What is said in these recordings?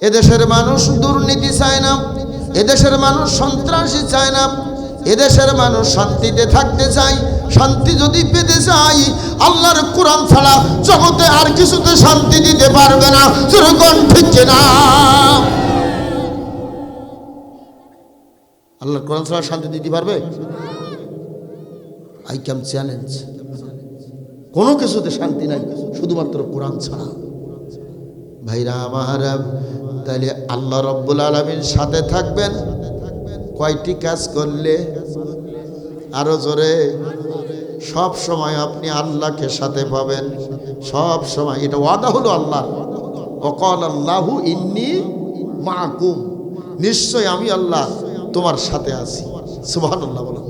এদেশের মানুষ দুর্নীতি চায় না, এদেশের মানুষ সন্ত্রাসী চায় না, এদেশের মানুষ শান্তিতে থাকতে চায়। শান্তি যদি পেতে চাই, আল্লাহর কোরআন ছাড়া জগতে আর কিছুতে শান্তি দিতে পারবে না। যেরকম ঠিক না, আল্লাহর কোরআন ছাড়া শান্তি দিতে পারবে? I can challenge. কোনো কিছুতে শান্তি নাই শুধুমাত্র কোরআন ছাড়া। ভাইরা আমার, তাহলে আল্লাহ রব্বুল আলামিন সাথে থাকবেন কয়টি কাজ করলে? আরো জোরে। সব সময় আপনি আল্লাহকে সাথে পাবেন, সব সময়। এটা ওয়াদা হলো আল্লাহ, ওয়াকাল আল্লাহু ইন্নী মাআকুম, নিশ্চয় আমি আল্লাহ তোমার সাথে আছি। সুবহানাল্লাহ বলেন।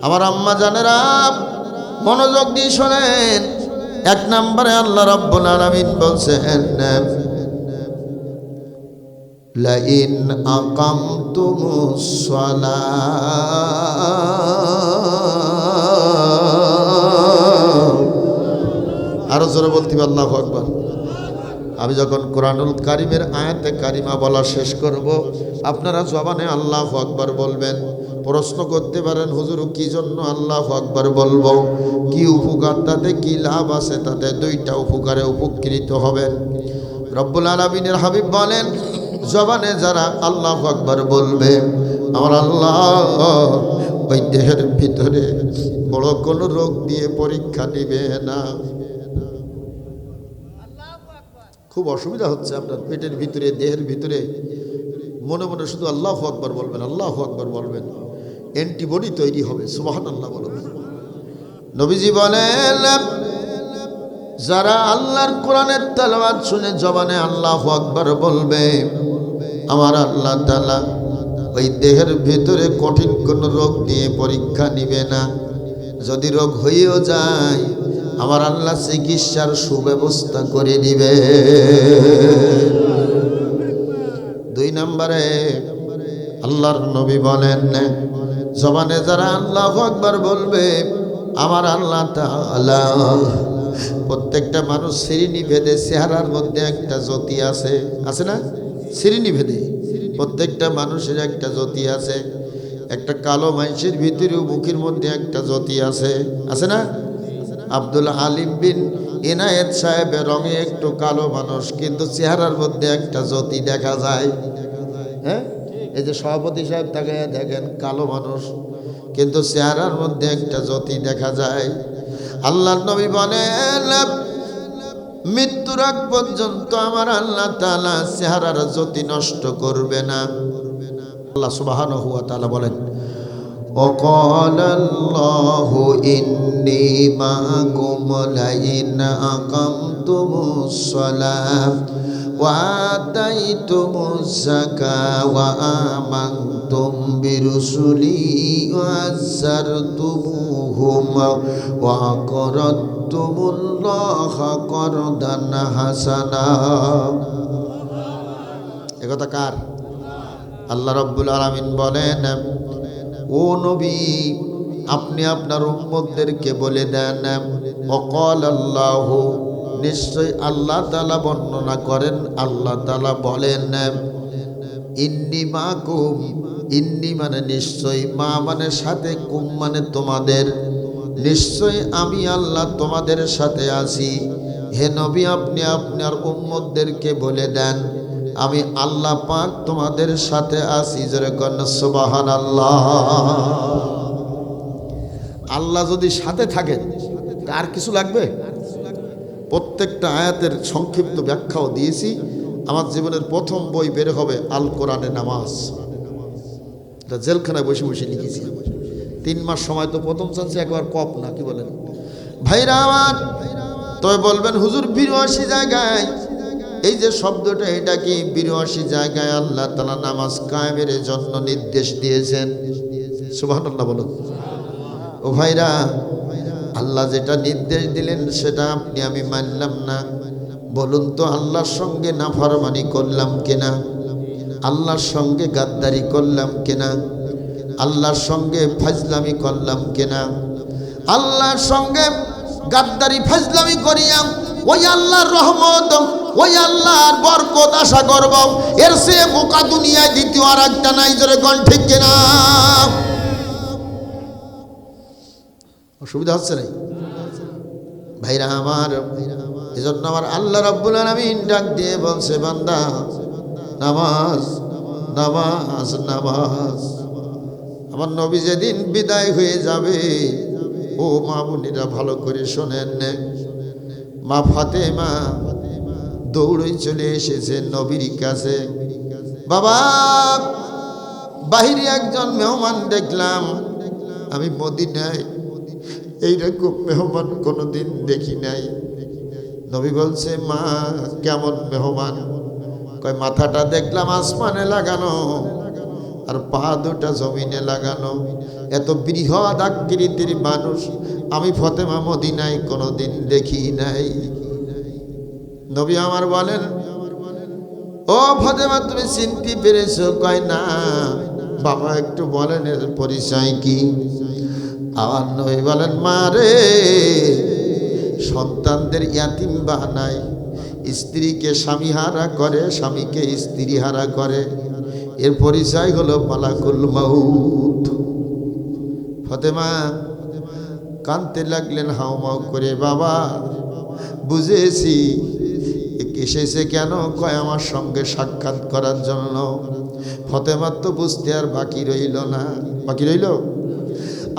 আমার আম্মা জানেরা মনোযোগ দিয়ে শোনেন। এক নম্বরে আল্লাহ রাব্বুল আলামিন বলছেন, লাইন আকামতুমুস সালাহ। আরো জোরে বলতে হবে আল্লাহু আকবার। আমি যখন কোরআনুল কারিমের আয়াতে কারিমা বলা শেষ করব, আপনারা জবানে আল্লাহু আকবার বলবেন। প্রশ্ন করতে পারেন, হুজুর কি জন্য আল্লাহু আকবার বলবো? কি উপকার তাতে, কি লাভ আছে তাতে? দুইটা উপকারে উপকৃত হবেন। রব্বুল আলামিনের হাবিব বলেন, জবানে যারা আল্লাহু আকবার বলবে, আমার আল্লাহ ওই দেহের ভিতরে বড় কোনো রোগ দিয়ে পরীক্ষা নিবে না। খুব অসুবিধা হচ্ছে আপনার পেটের ভিতরে, দেহের ভিতরে, মনে মনে শুধু আল্লাহু আকবার বলবেন, আল্লাহু আকবার বলবেন, অ্যান্টিবডি তৈরি হবে। সুবহানাল্লাহ বলবেন। নবীজি বলেন, যারা আল্লাহর কোরআনের তেলাওয়াত শুনে জবানে আল্লাহু আকবার বলবে, আমার আল্লাহ তাআলা ওই দেহের ভিতরে কঠিন কোন রোগ নিয়ে পরীক্ষা নিবে না। যদি রোগ হয়েও যায়, আমার আল্লাহ চিকিৎসার সুব্যবস্থা করে দিবে। দুই নম্বরে আল্লাহর নবী বলেন, জবানে যারা আল্লাহু আকবার বলবে, আমার আল্লাহ তাআলা প্রত্যেকটা মানুষ শ্রেণী ভেদে চেহারার মধ্যে একটা জ্যোতি আছে, আছে না? শ্রেণী ভেদে প্রত্যেকটা মানুষের একটা জ্যোতি আছে। একটা কালো মানুষের ভিতরেও মুখের মধ্যে একটা জ্যোতি আছে, আছে না? আব্দুল হালিম বিন ইনায়েত সাহেবের রঙে একটু কালো মানুষ, কিন্তু চেহারার মধ্যে একটা জ্যোতি দেখা যায়। হ্যাঁ, এই যে সভাপতি সাহেব তাকে দেখেন, কালো মানুষ, কিন্তু চেহারার মধ্যে একটা জ্যোতি দেখা যায়। আল্লাহর নবী বলেন, মৃত্যুর আগ পর্যন্ত আমার আল্লাহ তাআলা চেহারার জ্যোতি নষ্ট করবে না। আল্লাহ সুবহানাহু ওয়া তাআলা বলেন, وقال الله إني معكم لئن أقمتم الصلاة وآتيتم الزكاة وآمنتم برسلي وعزرتموهم وأقرضتم الله قرضا حسنا। একথা কার? আল্লাহ রাব্বুল আলামিন বলেন, ও নবী, আপনি আপনার উম্মতদেরকে বলে দেন, ওয়াকাল আল্লাহু, নিশ্চয় আল্লাহ তাআলা বর্ণনা করেন, আল্লাহ তাআলা বলেন, ইন্নী মাকুম, ইন্নী মানে নিশ্চয়, মা মানে সাথে, কুম মানে তোমাদের, নিশ্চয় আমি আল্লাহ তোমাদের সাথে আছি। হে নবী, আপনি আপনার উম্মতদেরকে বলে দেন, আমি আল্লাহ পাক তোমাদের সাথে আছি। যেরকম সুবহানাল্লাহ। আল্লাহ যদি সাথে থাকেন, আর কিছু লাগবে? প্রত্যেকটা আয়াতের সংক্ষিপ্ত ব্যাখ্যাও দিয়েছি। আমার জীবনের প্রথম বই বের হবে আল কোরআনে নামাজ, এটা জেলখানায় বসে বসে লিখেছি। 3 মাস সময় তো প্রথম চান্সে একবার কপ না, কি বলেন ভাইরা আমার? তবে বলবেন, হুজুর 82 জায়গায়, এই যে শব্দটা, এটা কি 82 জায়গায় আল্লাহ তাআলা নামাজ কায়েমের জন্য নির্দেশ দিয়েছেন? সুবহানাল্লাহ বলুন। ও ভাইরা, আল্লাহ যেটা নির্দেশ দিলেন সেটা আপনি আমি মানলাম না। বলুন তো, আল্লাহর সঙ্গে নাফরমানি করলাম কিনা? আল্লাহর সঙ্গে গাদ্দারি করলাম কিনা? আল্লাহর সঙ্গে ফাজলামি করলাম কিনা? আল্লাহর সঙ্গে গাদ্দারি ফাজলামি করিয়া ওই আল্লাহর রহমত ওই আল্লাহর বরকত আশা করব। এর চেয়ে বোকা দুনিয়ায় দ্বিতীয় আর একটা নাই। জোরে কোন ঠিক কিনা? অসুবিধা হচ্ছে না ভাইরা আমার? এজন্য আমার আল্লাহ রাব্বুল আলামিন ডাক দিয়ে বলছে, বান্দা নামাজ নামাজ নামাজ। আমার নবী যেদিন বিদায় হয়ে যাবে, ও মা বোনেরা ভালো করে শোনেন, মা ফাতেমা দৌড়ে চলে এসেছে নবীর কাছে। বাবা, বাহিরে একজন মেহমান দেখলাম, আমি মদিনায় এইরকম মেহমান কোনোদিন দেখি নাই। নবী বলছে, মা কেমন মেহমান? কয়, মাথাটা দেখলাম আসমানে লাগানো আর পা দুটা জমিনে লাগানো। এত বৃহৎ আকৃতির মানুষ আমি ফাতেমা মদিনায় কোনোদিন দেখি নাই। নবী আমার বলেন, ও ফাতেমা তুমি চিনতে পেরেছো? কয়, না। বাবা একটু বলেন এর পরিচয় কি? আমার নবী বলেন, মা রে, সন্তানদের ইয়াতিম বানায়, স্ত্রীকে স্বামী হারা করে, স্বামীকে স্ত্রী হারা করে, এর পরিচয় হলো মালাকুল মাউত। ফাতেমা কাঁদতে লাগলেন হাউমাউ করে। বাবা বুঝেছি এসেছে কেন? কয়, আমার সঙ্গে সাক্ষাৎ করার জন্য। ফাতেমার তো বুঝতে আর বাকি রইল না। বাকি রইল?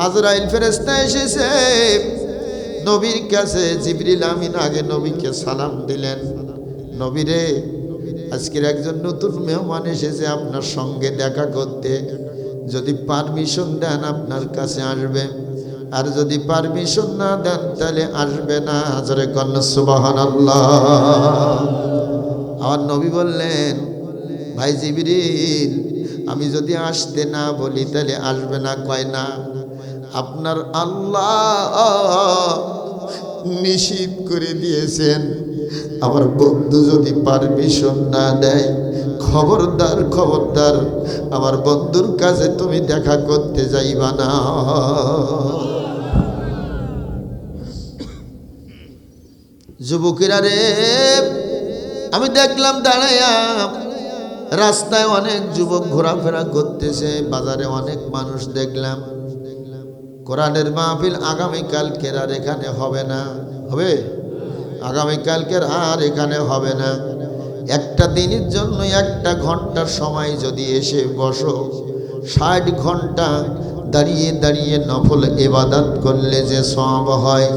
আজরাইল ফেরেশতা এসেছে নবীর কাছে। জিবরিল আমিন আগে নবীকে সালাম দিলেন, নবীরে আজকের একজন নতুন মেহমান এসেছে আপনার সঙ্গে দেখা করতে, যদি পারমিশন দেন আপনার কাছে আসবে, আর যদি পারমিশন না দেন তাহলে আসবে না। জোরে কন্যা সুবহানাল্লাহ। আমার নবী বললেন, ভাই জিবরিল, আমি যদি আসতে না বলি তাহলে আসবে না। কয়, না, আপনার আল্লাহ নিষিদ্ধ করে দিয়েছেন, আমার বন্ধু যদি পারমিশন না দেয়, খবরদার খবরদার আমার বন্ধুর কাছে তুমি দেখা করতে যাইবা না। যুবকেরা রে, আমি দেখলাম দাঁড়াইয়া রাস্তায় অনেক যুবক ঘোরাফেরা করতেছে, বাজারে অনেক মানুষ দেখলাম। কোরআনের মাহফিল আগামীকালকের আর এখানে হবে না। হবে? আগামীকালকের আর এখানে হবে না। একটা দিনের জন্য 1 ঘন্টার সময় যদি এসে বসো, 60 ঘন্টা দাঁড়িয়ে দাঁড়িয়ে নফল ইবাদত করলে যে সওয়াব হয়,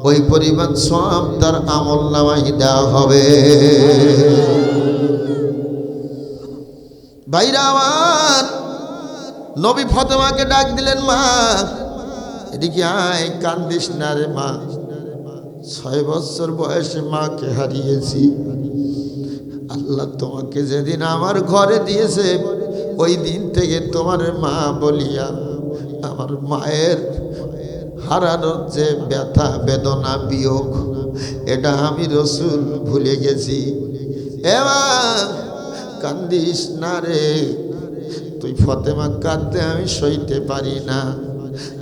ওই পরিমাণ সওয়াব তার আমলনামায় দেওয়া হবে। ভাইরা আমার, নবী ফাতেমাকে ডাক দিলেন, মা এদিকে আয়, কান্দিস না রে মা। 6 বছর বয়সে মাকে হারিয়েছি। আল্লাহ তোমাকে যেদিন আমার ঘরে দিয়েছে, ওই দিন থেকে তোমার মা বলিয়া আমার মায়ের হারানোর যে ব্যথা বেদনা বিয়োগ, এটা আমি রসুল ভুলে গেছি। এবার কান্দিস না রে, তুই ফাতেমা কাঁদতে আমি সইতে পারি না।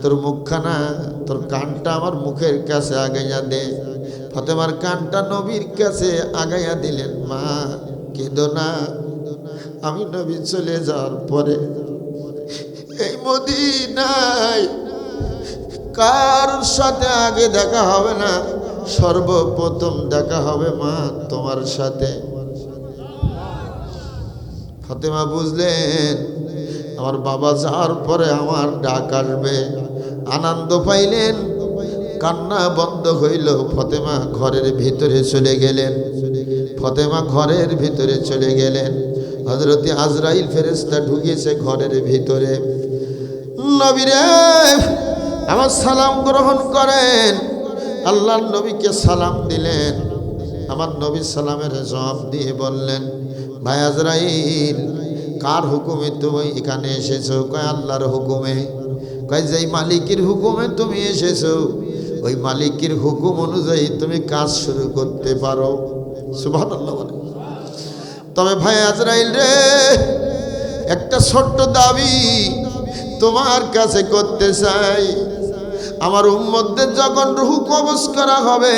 তোর মুখখানা, তোর কানটা আমার মুখের কাছে আগাইয়া দে। ফাতেমার কানটা নবীর কাছে আগাইয়া দিলেন। মা কেঁদো না, আমি নবী চলে যাওয়ার পরে এই মদিনায় কার সাথে আগে দেখা হবে না, সর্বপ্রথম দেখা হবে মা তোমার সাথে। ফাতেমা বুঝলেন আমার বাবা যাওয়ার পরে আমার ডাক আসবে, আনন্দ পাইলেন, কান্না বন্ধ হইল। ফাতেমা ঘরের ভিতরে চলে গেলেন। ফাতেমা ঘরের ভিতরে চলে গেলেন। হযরতে আজরাইল ফেরেশতা ঢুকেছে ঘরের ভিতরে। নবীরে আমার সালাম গ্রহণ করেন। আল্লাহর নবীকে সালাম দিলেন। আমার নবী সালামের জবাব দিয়ে বললেন, ভাই আজরাইল, কার হুকুমে তুমি এখানে এসেছো? কয়, আল্লাহর হুকুমে। কয়, যেই মালিকের হুকুমে তুমি এসেছো, ওই মালিকের হুকুম অনুযায়ী তুমি কাজ শুরু করতে পারো। সুবহানাল্লাহ বলে। তবে ভাই আজরাইল রে, একটা ছোট্ট দাবি তোমার কাছে করতে চাই। আমার উম্মতদের যখন রূহ কবজ করা হবে,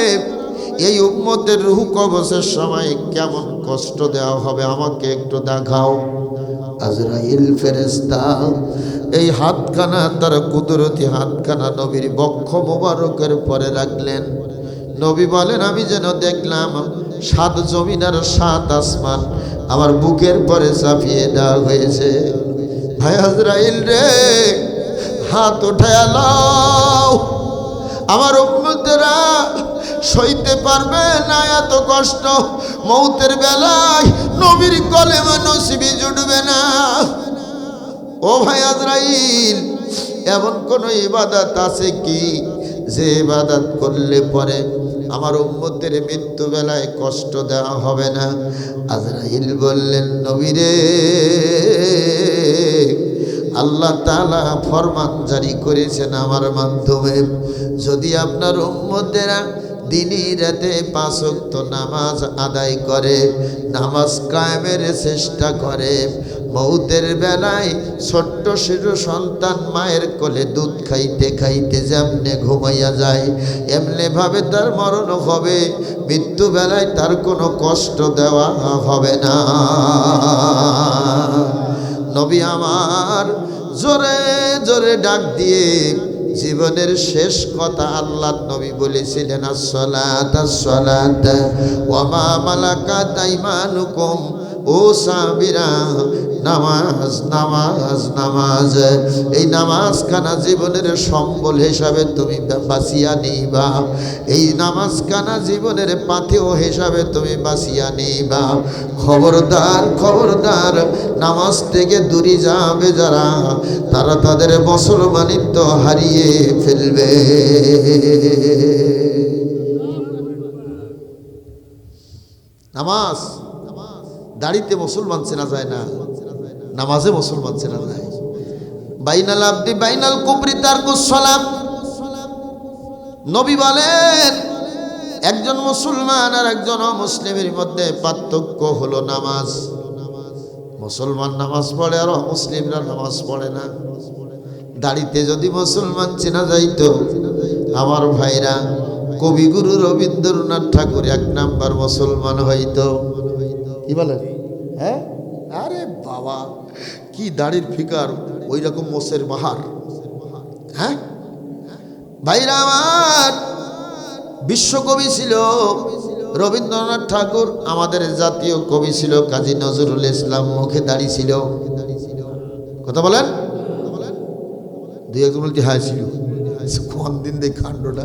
এই উম্মতের রূহ কবজের সময় কেমন কষ্ট দেওয়া হবে আমাকে একটু দেখাও। আজরাইল ফেরেশতা এই হাতখানা, তার কুদরতি হাতখানা নবীর বক্ষ মোবারকের পরে রাখলেন। নবী বলেন, আমি যেন দেখলাম 7 জমিন আর 7 আসমান আমার বুকের পরে চাপিয়ে দেওয়া হয়েছে। ভাই আজরাইল রে, হাত উঠায়া লও, আমার উম্মতেরা সইতে পারবে না এত কষ্ট। মৌতের বেলায় নবীর কলেমা নসিবে জুটবে না। ও ভাই আজরাইল, এমন কোন ইবাদত আছে কি যে ইবাদত করলে পরে আমার উম্মতের মৃত্যু বেলায় কষ্ট দেওয়া হবে না? আজরাইল বললেন, নবীরে, আল্লাহ তাআলা ফরমান জারি করেছেন আমার মাধ্যমে, যদি আপনার উম্মতেরা দিনই রাতে 5 ওয়াক্ত নামাজ আদায় করে, নামাজ কায়েমের চেষ্টা করে, মৌতের বেলায় ছোট্ট শিশু সন্তান মায়ের কোলে দুধ খাইতে খাইতে যেমনে ঘুমাইয়া যায়, এমনি ভাবে তার মরণ হবে। মৃত্যু বেলায় তার কোনো কষ্ট দেওয়া হবে না। নবী আমার জোরে জোরে ডাক দিয়ে জীবনের শেষ কথা আল্লাহর নবী বলেছিলেন, আসসালাত আসসালাত ওয়া মা মালাকাত আইমানুকুম। ও সাহাবীরা, নামাজ নামাজ নামাজ, এই নামাজ খানা জীবনের সম্বল হিসাবে তুমি বাঁচিয়া নিবা। এই নামাজ খানা জীবনের পাথেয় হিসাবে তুমি বাঁচিয়া নিবা। খবরদার খবরদার, নামাজ থেকে দূরে যাবে যারা, তারা তাদের মুসলমানিত্ব হারিয়ে ফেলবে। নামাজ, দাড়িতে মুসলমান চেনা যায় না, নামাজে মুসলমান চেনা যায়। বাইনাল আবদি বাইনাল কুফরি তারকুস সালাত। নবী বলেন, একজন মুসলমান আর একজন অমুসলিমের মধ্যে পার্থক্য হলো নামাজ। মুসলমান নামাজ পড়ে আর অমুসলিমরা নামাজ পড়ে না। দাড়িতে যদি মুসলমান চেনা যাইতো, আমার ভাইরা, কবিগুরু রবীন্দ্রনাথ ঠাকুর 1 নাম্বার মুসলমান হইতো। কি বলেন? হ্যাঁ, আরে বাবা, কি দাড়ির ফিকার, ওই রকম মোষের বাহার। হ্যাঁ ভাইরা আমার, বিশ্বকবি ছিল রবীন্দ্রনাথ ঠাকুর, আমাদের জাতীয় কবি ছিল কাজী নজরুল ইসলাম, মুখে দাড়ি ছিল। কথা বলেন? 2-1 বলতে হায় ছিল, কোন দিন দেখ কাণ্ডটা,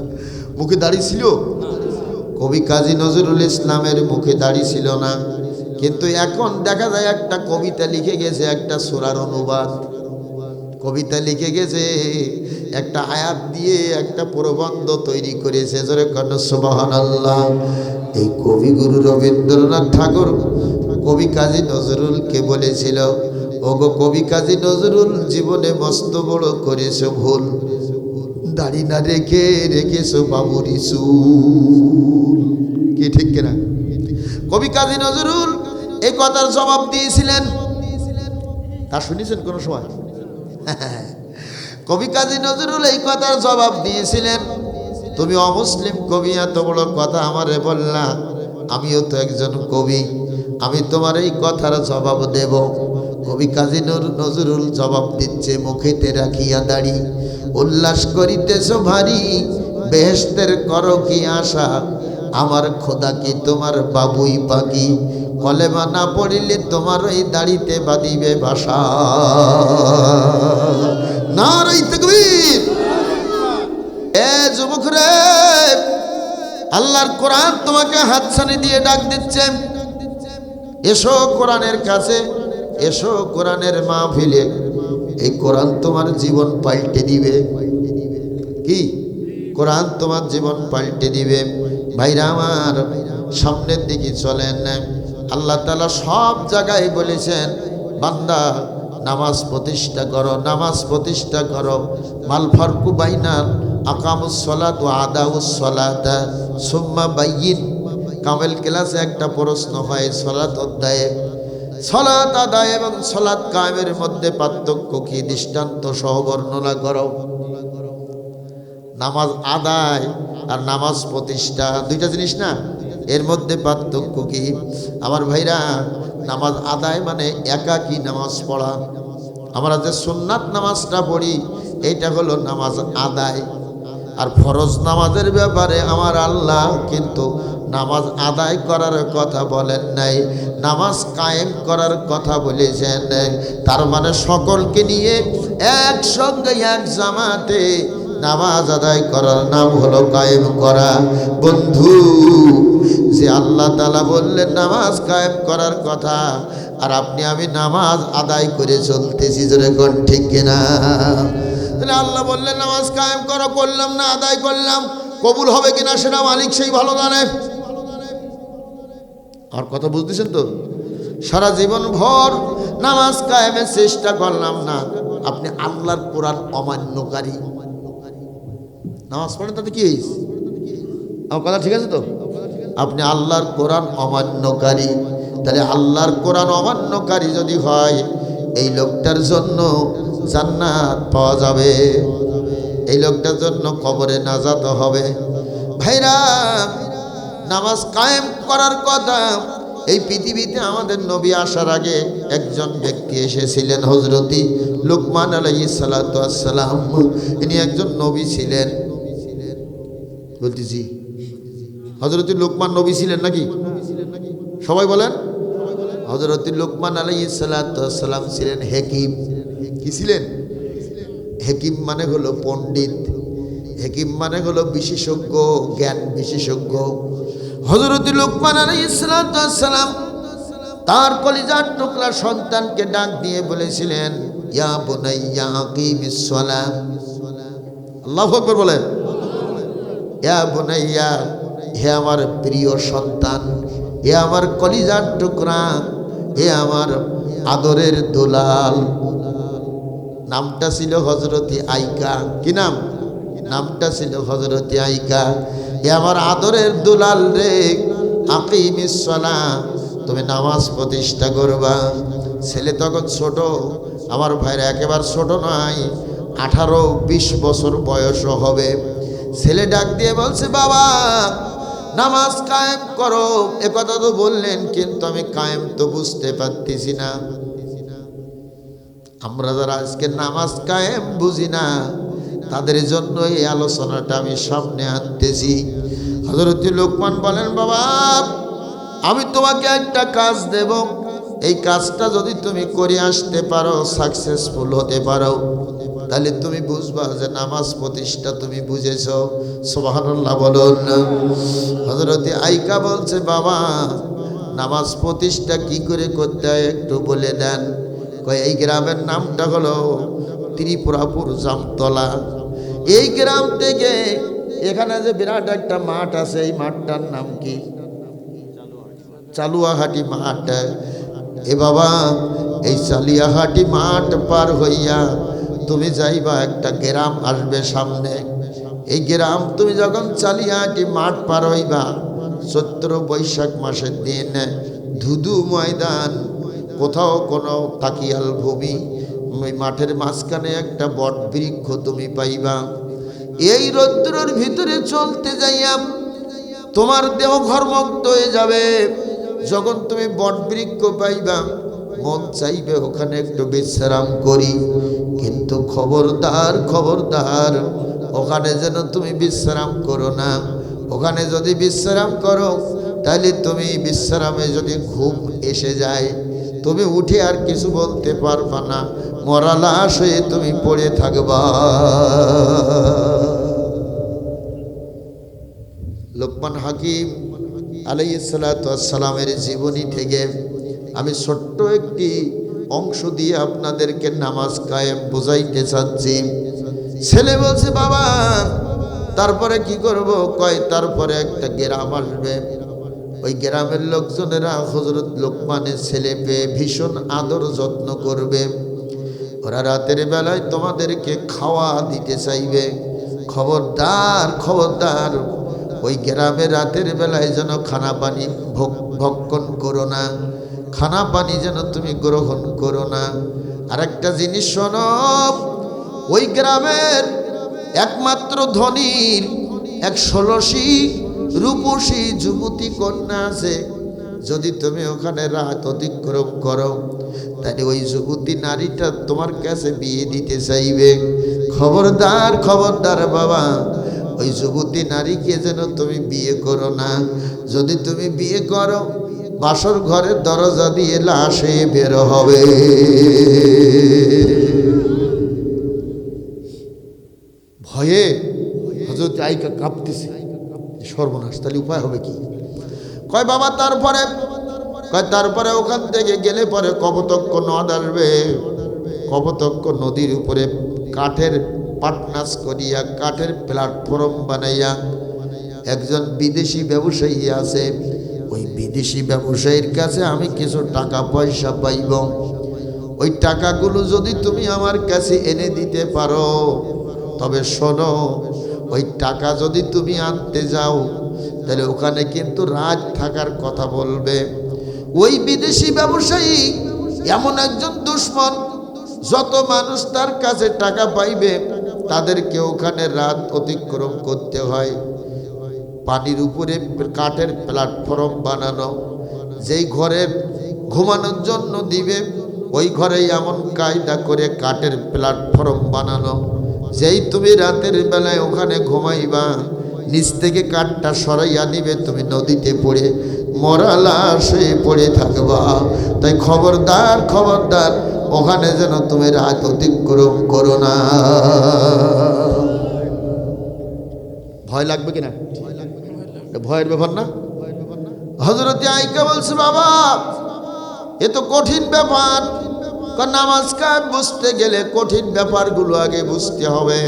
মুখে দাড়ি ছিল। কবি কাজী নজরুল ইসলামের মুখে দাড়ি ছিল না, কিন্তু এখন দেখা যায় একটা কবিতা লিখে গেছে, একটা সূরার অনুবাদ কবিতা লিখে গেছে, একটা আয়াত দিয়ে একটা প্রবন্ধ তৈরি করেছে। জোরে কর সুবহানাল্লাহ। এই কবিগুরু রবীন্দ্রনাথ ঠাকুর কবি কাজী নজরুলকে বলেছিল, ওগো কবি কাজী নজরুল, জীবনে মস্ত বড় করেছো ভুল, দাড়ি না রেখে রেখেছো বাবুরি চুল। কি ঠিক কিনা? কবি কাজী নজরুল এই কথার জবাব দিয়েছিলেন। তা শুনেছেন কোন সময়? কবি কাজী নজরুল এই কথার জবাব দিয়েছিলেন, তুমি অমুসলিম কবি, এত বড় কথা আমারে বললা, আমিও তো একজন কবি, আমি তোমার এই কথার জবাব দেব। কবি কাজী নজরুল জবাব দিচ্ছে, মুখেতে রাখিয়া দাড়ি, উল্লাস করিতেছ ভারী, বেহেশতের করো কি আশা, আমার খোদা কি তোমার বাবুই পাখি, কলেমা না পড়িলে তোমার ওই দাড়িতে বাঁধিবে ভাষা। নারে তাকবীর। এ যুবক রে, আল্লাহর কোরআন তোমাকে হাতছানি দিয়ে ডাক দিচ্ছে, এসো কোরআনের কাছে, এসো কোরআনের মাহফিলে। এই কোরআন তোমার জীবন পাল্টে দিবে। কি? কোরআন তোমার জীবন পাল্টে দিবে। ভাইরা আমার, সামনের দিকে চলেন। আল্লাহ তাআলা সব জায়গায় বলেছেন, বান্দা নামাজ প্রতিষ্ঠা করো, নামাজ প্রতিষ্ঠা করো। মাল ফারকু বাইনাল আকামুস সালাত ওয়া আদাউস সালাত সুম্মা বাইয়িন। কামেল ক্লাসে একটা প্রশ্ন হয় সালাত অধ্যায়ে, সালাত আদায় এবং সালাত কায়েমের মধ্যে পার্থক্য কি? দৃষ্টান্ত সহ বর্ণনা করো। নামাজ আদায় আর নামাজ প্রতিষ্ঠা দুইটা জিনিস না, এর মধ্যে পার্থক্য কি আমার ভাইরা? নামাজ আদায় মানে একাকী নামাজ পড়া। আমরা যে সুন্নাত নামাজটা পড়ি এইটা হলো নামাজ আদায়। আর ফরজ নামাজের ব্যাপারে আমার আল্লাহ কিন্তু নামাজ আদায় করার কথা বলেন নাই, নামাজ কায়েম করার কথা বলেছেন। তার মানে সকলকে নিয়ে একসঙ্গে এক জামাতে নামাজ আদায় করার নাম হলো কায়েম করা। বন্ধু, যে আল্লাহ তাআলা বললেন নামাজ কায়েম করার কথা, আর আপনি আমি নামাজ আদায় করে চলতেছি, জোরে কোন ঠিক কিনা? তাহলে আল্লাহ বললেন নামাজ কায়েম করো, করলাম না, আদায় করলাম, কবুল হবে কিনা সেটা মালিক সেই ভালো জানে। আর কথা বুঝতেছেন তো? সারা জীবন ভর নামাজ কায়েমের চেষ্টা করলাম না, আপনি আল্লাহর কোরআন অমান্যকারী। নামাজ পড়েন তাতে কি হয়েছে? আমার কথা ঠিক আছে তো? আপনি আল্লাহর কোরআন অমান্যকারী। তাহলে আল্লাহর কোরআন অমান্যকারী যদি হয়, এই লোকটার জন্য জান্নাত পাওয়া যাবে, এই লোকটার জন্য কবরে নাজাত হবে। ভাইরা, নামাজ কায়েম করার কথা। এই পৃথিবীতে আমাদের নবী আসার আগে একজন ব্যক্তি এসেছিলেন, হযরতি লুকমান আলাইহিস সালাতু ওয়াস সালাম। ইনি একজন নবী ছিলেন। বলতেছি হযরতি লুকমান নবী ছিলেন নাকি? সবাই বলেন। হযরতি লুকমান আলাইহিস সালাতু ওয়াস সালাম ছিলেন হাকিম। কি ছিলেন? হাকিম মানে হলো পণ্ডিত, হাকিম মানে হলো বিশেষজ্ঞ, জ্ঞান বিশেষজ্ঞ। হযরতি লুকমান আলাইহিস সালাতু ওয়াস সালাম তার কলিজার টুকরা সন্তানকে ডাক দিয়ে বলেছিলেন, ইয়া বুনাইয়া আকিমিস সালাম। আল্লাহু আকবার বলেন। ইয়া বুনাইয়া, হে আমার প্রিয় সন্তান, হে আমার কলিজার টুকরা, হে আমার আদরের দুলাল। নামটা ছিল হযরতি আইকা। কি নাম? নামটা ছিল হযরতি আইকা। হে আমার আদরের দুলাল রে, আকিমিস সালাহ, তুমি নামাজ প্রতিষ্ঠা করবা। ছেলে তখন ছোট, আমার ভাইরা একেবারে ছোট নয়, 18-20 বছর বয়স হবে। ছেলে ডাক দিয়ে বলছে, বাবা নামাজ কায়েম করো। একথা তো বললেন, কিন্তু আমি কায়েম তো বুঝতে পারতেছি না। আমরা যারা আজকে নামাজ কায়েম বুঝি না, তাদের জন্য এই আলোচনাটা আমি সামনে আনতেছি। হযরত লোকমান বলেন, বাবা আমি তোমাকে একটা কাজ দেব, এই কাজটা যদি তুমি করে আসতে পারো, সাকসেসফুল হতে পারো, তাহলে তুমি বুঝবা যে নামাজ প্রতিষ্ঠা তুমি বুঝেছো। সুবহানাল্লাহ বলুন। হযরত আইকা বলছে, বাবা নামাজ প্রতিষ্ঠা কি করে করতে হয় একটু বলে দেন। কয় এই গ্রামের নামটা হলো ত্রিপুরাপুর জামতলা। এই গ্রাম থেকে এখানে যে বিরাট একটা মাঠ আছে, এই মাঠটার নাম কি? চালুয়াহাটি মাঠ। এ বাবা, এই চালিয়াহাটি মাঠ পার হইয়া তুমি যাইবা, একটা গ্রাম আসবে সামনে। এই গ্রাম তুমি যখন চালিয়াহাটি মাঠ পার হইবা, চৈত্র বৈশাখ মাসের দিন ধুধু ময়দান, কোথাও কোনো তাকিয়াল ভূমি, ওই মাঠের মাঝখানে একটা বট বৃক্ষ তুমি পাইবা। এই রৌদ্রের ভিতরে চলতে যাইয়া তোমার দেহ ঘর্মক্ত হয়ে যাবে। যখন তুমি বট বৃক্ষ পাইবা, মন চাইবে ওখানে একটু বিশ্রাম করি, কিন্তু খবরদার খবরদার, ওখানে যেন তুমি বিশ্রাম করো না। ওখানে যদি বিশ্রাম করো, তাহলে তুমি বিশ্রামে যদি ঘুম এসে যায়, তুমি উঠে আর কিছু বলতে পারবা না, মরা লাশ হয়ে তুমি পড়ে থাকবা। লোকমান হাকিম আলাইহিস সালাতু ওয়াস সালামের জীবনী থেকে আমি ছোট্ট একটি অংশ দিয়ে আপনাদেরকে নামাজ কায়েম বোঝাইতে চাচ্ছি। ছেলে বলছে, বাবা তারপরে কি করব? কয় তারপরে একটা গ্রাম আসবে, ওই গ্রামের লোকজনেরা হযরত লোকমানের ছেলে পেয়ে ভীষণ আদর যত্ন করবে। ওরা রাতের বেলায় তোমাদেরকে খাওয়া দিতে চাইবে। খবরদার খবরদার, ওই গ্রামে রাতের বেলায় যেন খানা পানি ভক্ষণ করো না, খানা পানি যেন তুমি গ্রহণ করো না। আর একটা জিনিস শোনো, ওই গ্রামের একমাত্র ধনীর এক ষোলশী রূপসী যুবতী কন্যা আছে। যদি তুমি ওখানে রাত অতিক্রম করো, তাহলে ওই যুবতী নারীটা তোমার কাছে বিয়ে দিতে চাইবে। খবরদার খবরদার বাবা, ওই যুবতী নারীকে যেন তুমি বিয়ে করো না। যদি তুমি বিয়ে করো, বাসর ঘরের দরজা দিয়ে লাশে বের হবে। ভয়ে হযরত আয়েশা কাঁপতেছে, সর্বনাশ, তাহলে উপায় হবে কি? কয় বাবা তারপরে ওখান থেকে গেলে পরে কপোতক্ষ নদ আসবে। কপোতক্ষ নদীর উপরে কাঠের পাটনাস করিয়া, কাঠের প্ল্যাটফর্ম বানাইয়া একজন বিদেশি ব্যবসায়ী আছে। ওই বিদেশি ব্যবসায়ীর কাছে আমি কিছু টাকা পয়সা পাইব। ওই টাকাগুলো যদি তুমি আমার কাছে এনে দিতে পারো, তবে শোনো, ওই টাকা যদি তুমি আনতে যাও, তাহলে ওখানে কিন্তু রাজ থাকার কথা বলবে। ওই বিদেশি ব্যবসায়ী এমন একজন দুশমন, যত মানুষ তার কাছে টাকা পাইবে তাদেরকে ওখানে রাত অতিক্রম করতে হয়। পানির উপরে কাঠের প্ল্যাটফর্ম বানানো, যেই ঘরে ঘুমানোর জন্য দিবে ওই ঘরেই এমন কায়দা করে কাঠের প্ল্যাটফর্ম বানানো, যেই তুমি রাতের বেলায় ওখানে ঘুমাইবা, নিচ থেকে কাঠটা সরাইয়া নিবে, তুমি নদীতে পড়ে মরা লাশে পড়ে থাকবা। তাই খবরদার খবরদার, ওখানে যেন তুমি রাত অতিক্রম করো না। ভয় লাগবে কিনা? ভয়ের ব্যাপার না। হযরত আয়েশা বলছে, বাবা এ তো কঠিন ব্যাপার। নামাজ কায়েম বুঝতে গেলে কঠিন ব্যাপারগুলো আগে বুঝতে হবে,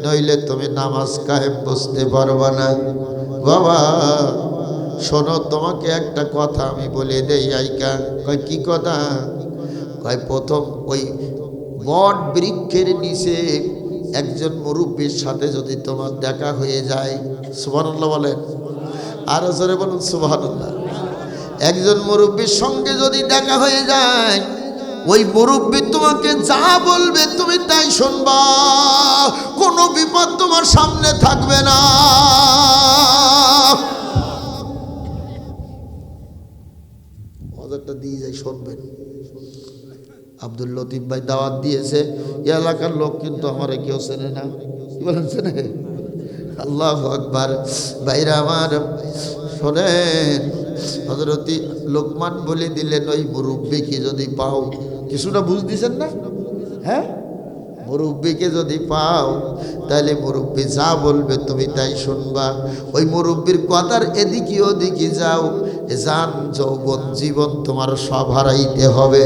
নইলে তুমি নামাজ কায়েম বুঝতে পারবা না। বাবা শোনো, তোমাকে একটা কথা আমি বলে দেই আয়েশা। কয় কি কথা? কয় প্রথম ওই বট বৃক্ষের নিচে একজন মুরব্বীর সাথে যদি তোমার দেখা হয়ে যায়, সুবহানাল্লাহ বলেন, আরো জোরে বলুন সুবহানাল্লাহ। একজন মুরব্বীর সঙ্গে যদি দেখা হয়ে যায়, ওই মুরব্বী তোমাকে যা বলবে তুমি তাই শুনবা, কোনো বিপদ তোমার সামনে থাকবে না। মজাটা দিয়ে যাই, শুনবেন। আব্দুল লতিফ ভাই দাওয়াত দিয়েছে, এই এলাকার লোক কিন্তু আমার কেউ চেনে না। কি বলেন, চেনে? আল্লাহু আকবার। ভাইরা আমার শোনেন, হযরত লোকমান বলে দিলেন, ওই মুরব্বীকে যদি পাও, কিছুটা বুঝ দিছেন না? হ্যাঁ, মুরব্বীকে যদি পাও, তাহলে মুরব্বী যা বলবে তুমি তাই শুনবা। ওই মুরব্বীর কথার এদিকে ওদিকে যাও, জান যৌবন জীবন তোমার সব হারাইতে হবে,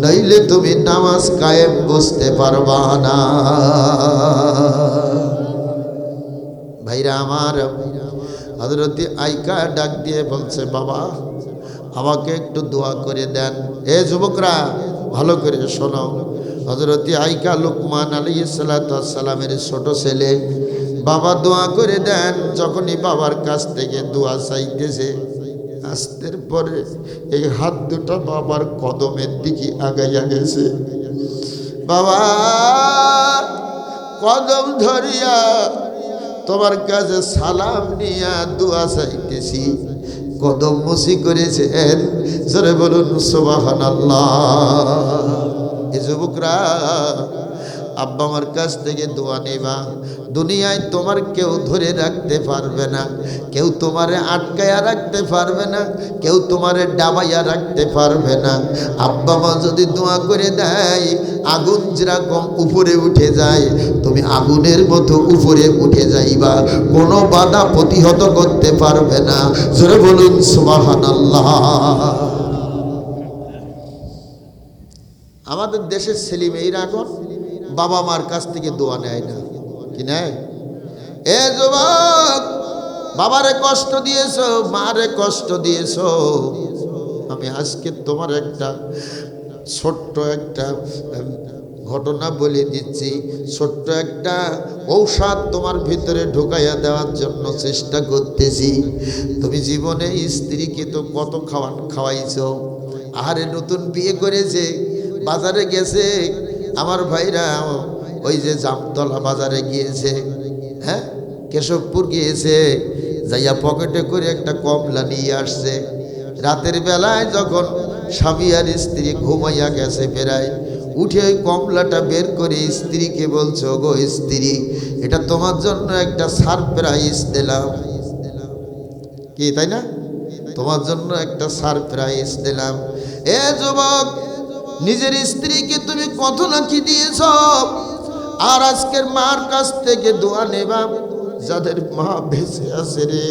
নইলে তুমি নামাজ কায়েম বুঝতে পারবা না। ভাইরা আমার, হযরত আয়েশা ডাক দিয়ে বলছে, বাবা আমাকে একটু দোয়া করে দেন। এ যুবকরা ভালো করে শোনো, হযরত আয়েশা লোকমান আলাইহিস সালাতু ওয়াস সালামের ছোট ছেলে। বাবা দোয়া করে দেন। যখনই বাবার কাছ থেকে দোয়া চাইতেছে, আস্তের পরে এই হাত দুটো বাবার কদমের দিকে আগাইয়া গেছে। বাবা কদম ধরিয়া তোমার কাছে সালাম নিয়া দোয়া চাইতেছি। কদম মুসি করেছেন, জোরে বলুন সুবহানাল্লাহ। এই যুবকরা, আব্বা আমার কাছ থেকে দোয়া নেবা। দুনিয়ায় তোমার কেউ ধরে রাখতে পারবে না, কেউ তোমারে আটকায়া রাখতে পারবে না, কেউ তোমারে ডাবাইয়া রাখতে পারবে না। আব্বা মা যদি দোয়া করে দেয়, আগুন যেরকম উপরে উঠে যায়, তুমি আগুনের মতো উপরে উঠে যাইবা, কোনো বাধা প্রতিহত করতে পারবে না। জোরে বলুন সুবহানাল্লাহ। আমাদের দেশের ছেলে মেয়েরা এখন বাবা মার কাছ থেকে দোয়া নেয় না, কি নেয়? এ যুবক, বাবারে কষ্ট দিয়েছো, মারে কষ্ট দিয়েছো, আমি আজকে তোমার একটা ছোট্ট একটা ঘটনা বলে দিচ্ছি। ছোট্ট একটা ঔষধ তোমার ভিতরে ঢুকাইয়া দেওয়ার জন্য চেষ্টা করতেছি। তুমি জীবনে স্ত্রীকে তো কত খাওয়াইছো। আহারে নতুন বিয়ে করেছে, বাজারে গেছে, আমার ভাইরা ওই যে জামতলা বাজারে গিয়েছে, হ্যাঁ কেশবপুর গিয়েছে, যাইয়া পকেটে করে একটা কমলা নিয়ে আসছে। রাতের বেলায় যখন স্বামী আর স্ত্রী ঘুমাইয়া গেছে প্রায়, উঠে ওই কমলাটা বের করে স্ত্রীকে বলছে, গো স্ত্রী, এটা তোমার জন্য একটা সারপ্রাইজ দিলাম। কি তাই না? তোমার জন্য একটা সারপ্রাইজ দিলাম। এ যুবক, নিজের স্ত্রীকে তুমি কত নাকি দিয়েছ, আর আজকের মার কাছ থেকে দোয়া নেবা। যাদের মা বেঁচে আছে রে,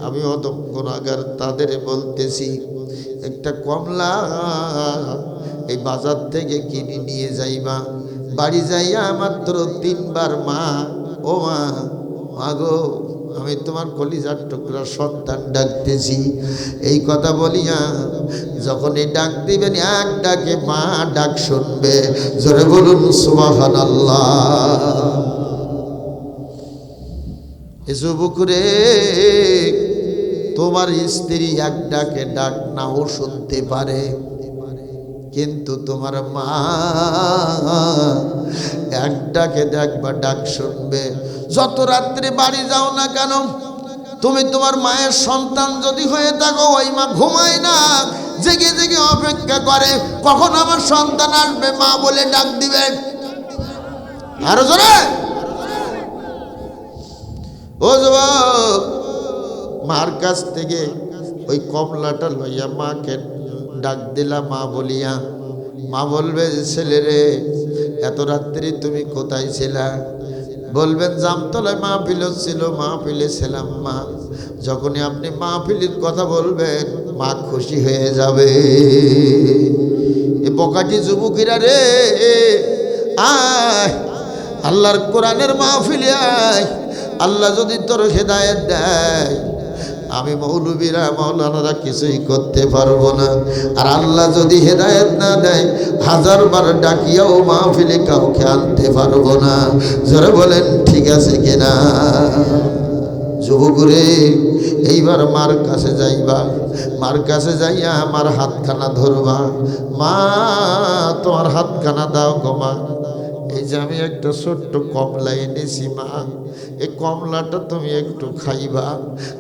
আমি অদম গুনাহগার, তাদের বলতেছি একটা কমলা এই বাজার থেকে কিনে নিয়ে যাইবা। বাড়ি যাইয়া মাত্র 3 বার মা, ও মা, মাগো আমি তোমার কলিজার টুকরা সন্তান ডাকতেছি, এই কথা বলিয়া যখনই ডাক দিবেন, এক ডাকে মা ডাক শুনবে। জোরে বলুন সুবহানাল্লাহ। এ যুবকরে, তোমার স্ত্রী এক ডাকে ডাক নাও শুনতে পারে, কিন্তু তোমার মা এক ডাকে দেখবা ডাক শুনবে। যত রাত্রে বাড়ি যাও না কেন, তুমি তোমার মায়ের সন্তান যদি হয়ে থাকো, ওই মা ঘুমায় না, জেগে জেগে অপেক্ষা করে কখন আমার সন্তান আসবে, মা বলে ডাক দিবে। আরো জোরে। ও যুবক, মার কাছ থেকে ওই কমলাটা লইয়া মাকে ডাক দিলা মা বলিয়া। মা বলবে, ছেলে রে, এত রাত্রি তুমি কোথায় ছিলা? বলবেন জামতলায় মাহফিল ছিল, মাহফিলে ছিলাম মা। যখনই আপনি মাহফিলের কথা বলবেন, মা খুশি হয়ে যাবে। এ বকাটি যুবকেরা রে, আয় আল্লাহর কোরআনের মাহফিলে আয়। আল্লাহ যদি তোর হেদায়েত দেয়, আমি মৌলবীরা মাওলানারা কিছুই করতে পারবো না। আর আল্লাহ যদি হেদায়েত না দেয়, 1000 বার ডাকিয়াও মাহফিলে কাউকে আনতে পারবো না। জোরে বলেন ঠিক আছে কিনা? যুবকরে, এইবার মার কাছে যাইবা, মার কাছে যাইয়া আমার হাতখানা ধরবা। মা, তোমার হাতখানা দাও গো মা। এই যে আমি একটা ছোট্ট কমলা এনেছি মা, এই কমলাটা তুমি একটু খাইবা।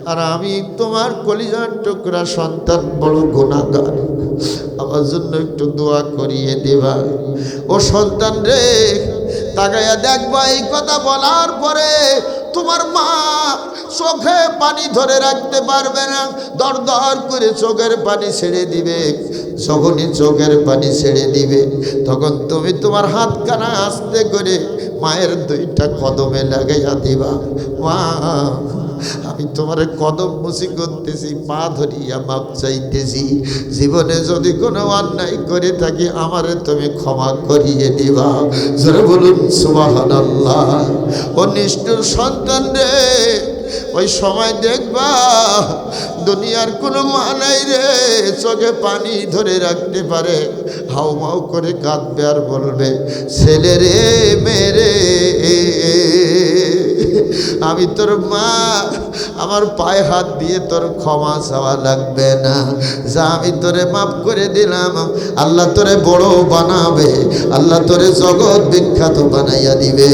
আর আমি তোমার কলিজার টুকরা সন্তান, বড় গুনাহগার, আমার জন্য একটু দোয়া করিয়ে দেবা। ও সন্তান রে, তাকাইয়া দেখবা, এই কথা বলার পরে তোমার মা চোখে পানি ধরে রাখতে পারবে না, দর দর করে চোখের পানি ছেড়ে দিবে। যখনই চোখের পানি ছেড়ে দিবে, তখন তুমি তোমার হাতখানা আস্তে করে মায়ের 2টা কদমে লাগাইয়া দিবা। মা, আমি তোমার কদম মুসি করতেছি, পা ধরিয়া মাপ চাইতেছি। জীবনে যদি কোনো অন্যায় করে থাকি, আমারে তুমি ক্ষমা করিয়ে দিবা। জোরে বলুন সুবহানাল্লাহ। ও নিষ্ঠুর সন্তান রে, ওই সময় দেখবা দুনিয়ার কোনো মা নাই রে, চোখে পানি ধরে রাখতে পারে, হাউমাউ করে কাঁদবে আর বলবে, ছেলে রে, মেরে, আমি তোর মা, আমার পায়ে হাত দিয়ে তোর ক্ষমা চাওয়া লাগবে না। যা, আমি তোরে মাফ করে দিলাম। আল্লাহ তোরে বড় বানাবে, আল্লাহ তোরে জগৎ বিখ্যাত বানাইয়া দিবে।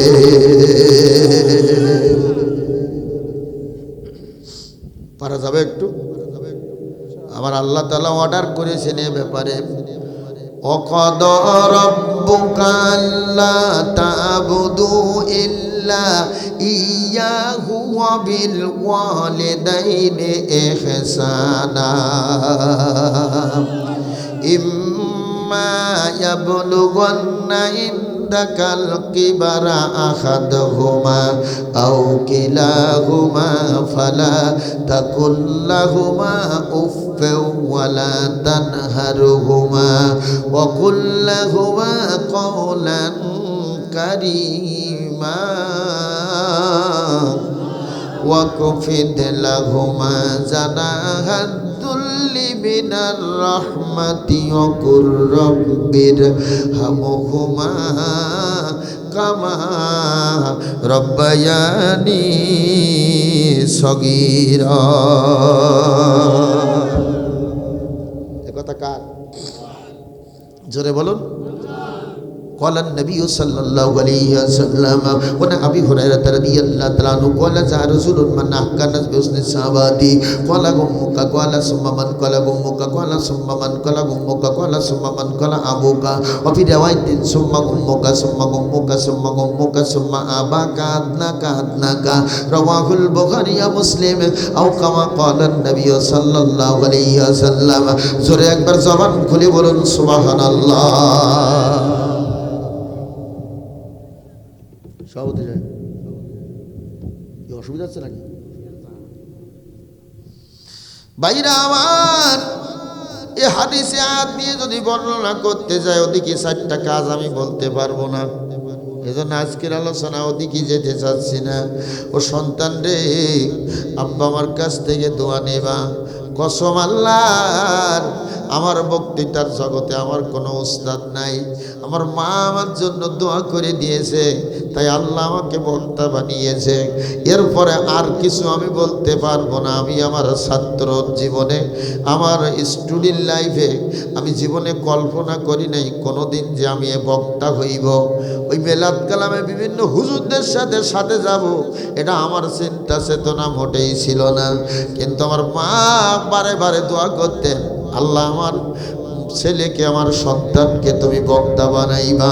পারা যাবে একটু? আমার আল্লাহ তাআলা অর্ডার করেছেন এ ব্যাপারে, ওয়াকাদা রাব্বুকা আল্লা তা'বুদু ইল্লা ইয়াহু ওয়া বিল ওয়ালিদাইনি ইহসানা ইম্মা ইয়াবলুগান্না ইনদাকাল কিবারা আহাদুহুমা আও কিলাহুমা ফালা তাকুল লাহুমা উফফিন ওয়ালা তানহারহুমা ওয়া কুল লাহুমা কওলান কারীমা ওয়াকফিদ লাহুমা জানাহাদ দুল্লি মিনার রাহমাতি ওয়া কুর রাব্বির হামহুমা কামা রব্বায়ানি সগীরা। এ কথা কার? জোরে বলুন। قال النبي صلى الله عليه وسلم وعن أبي هريرة رضي الله تعالى عنه قال جاء رجل من أحكى الناس بحسن الصحابة قال أمك قال ثم من قال أمك قال ثم من قال أمك قال ثم من قال أبوك وفي رواية ثم أمك ثم أمك ثم أمك ثم أباك أدناك أدناك رواه البخاري ومسلم أو كما قال النبي صلى الله عليه وسلم জোরে একবার জবান খুলে বলুন সুবহানাল্লাহ। সব হতে যায় কি অসুবিধা হচ্ছে নাকি ভাইরা আমার? এই হাদিসে আয়াত নিয়ে যদি বর্ণনা করতে যায় ওদিকে 4টা কাজ আমি বলতে পারবো না, এজন্য আজকের আলোচনা ওদিকে যেতে চাচ্ছি না। ও সন্তান রে, আব্বা আমার কাছ থেকে দোয়া নেবা। কসম আল্লাহর, আমার বক্তৃতার জগতে আমার কোনো উস্তাদ নাই। আমার মা আমার জন্য দোয়া করে দিয়েছে, তাই আল্লাহ আমাকে বক্তা বানিয়েছে। এরপরে আর কিছু আমি বলতে পারবো না। আমি আমার ছাত্র জীবনে, আমার স্টুডেন্ট লাইফে আমি জীবনে কল্পনা করি নাই কোনোদিন যে আমি বক্তা হইব, ওই মেলাদ কালামে বিভিন্ন হুজুরদের সাথে যাব, এটা আমার চিন্তা চেতনা মোটেই ছিল না। কিন্তু আমার মা বারে বারে দোয়া করতেন, আল্লাহ আমার ছেলেকে, আমার সন্তানকে তুমি বক্তা বানাইবা।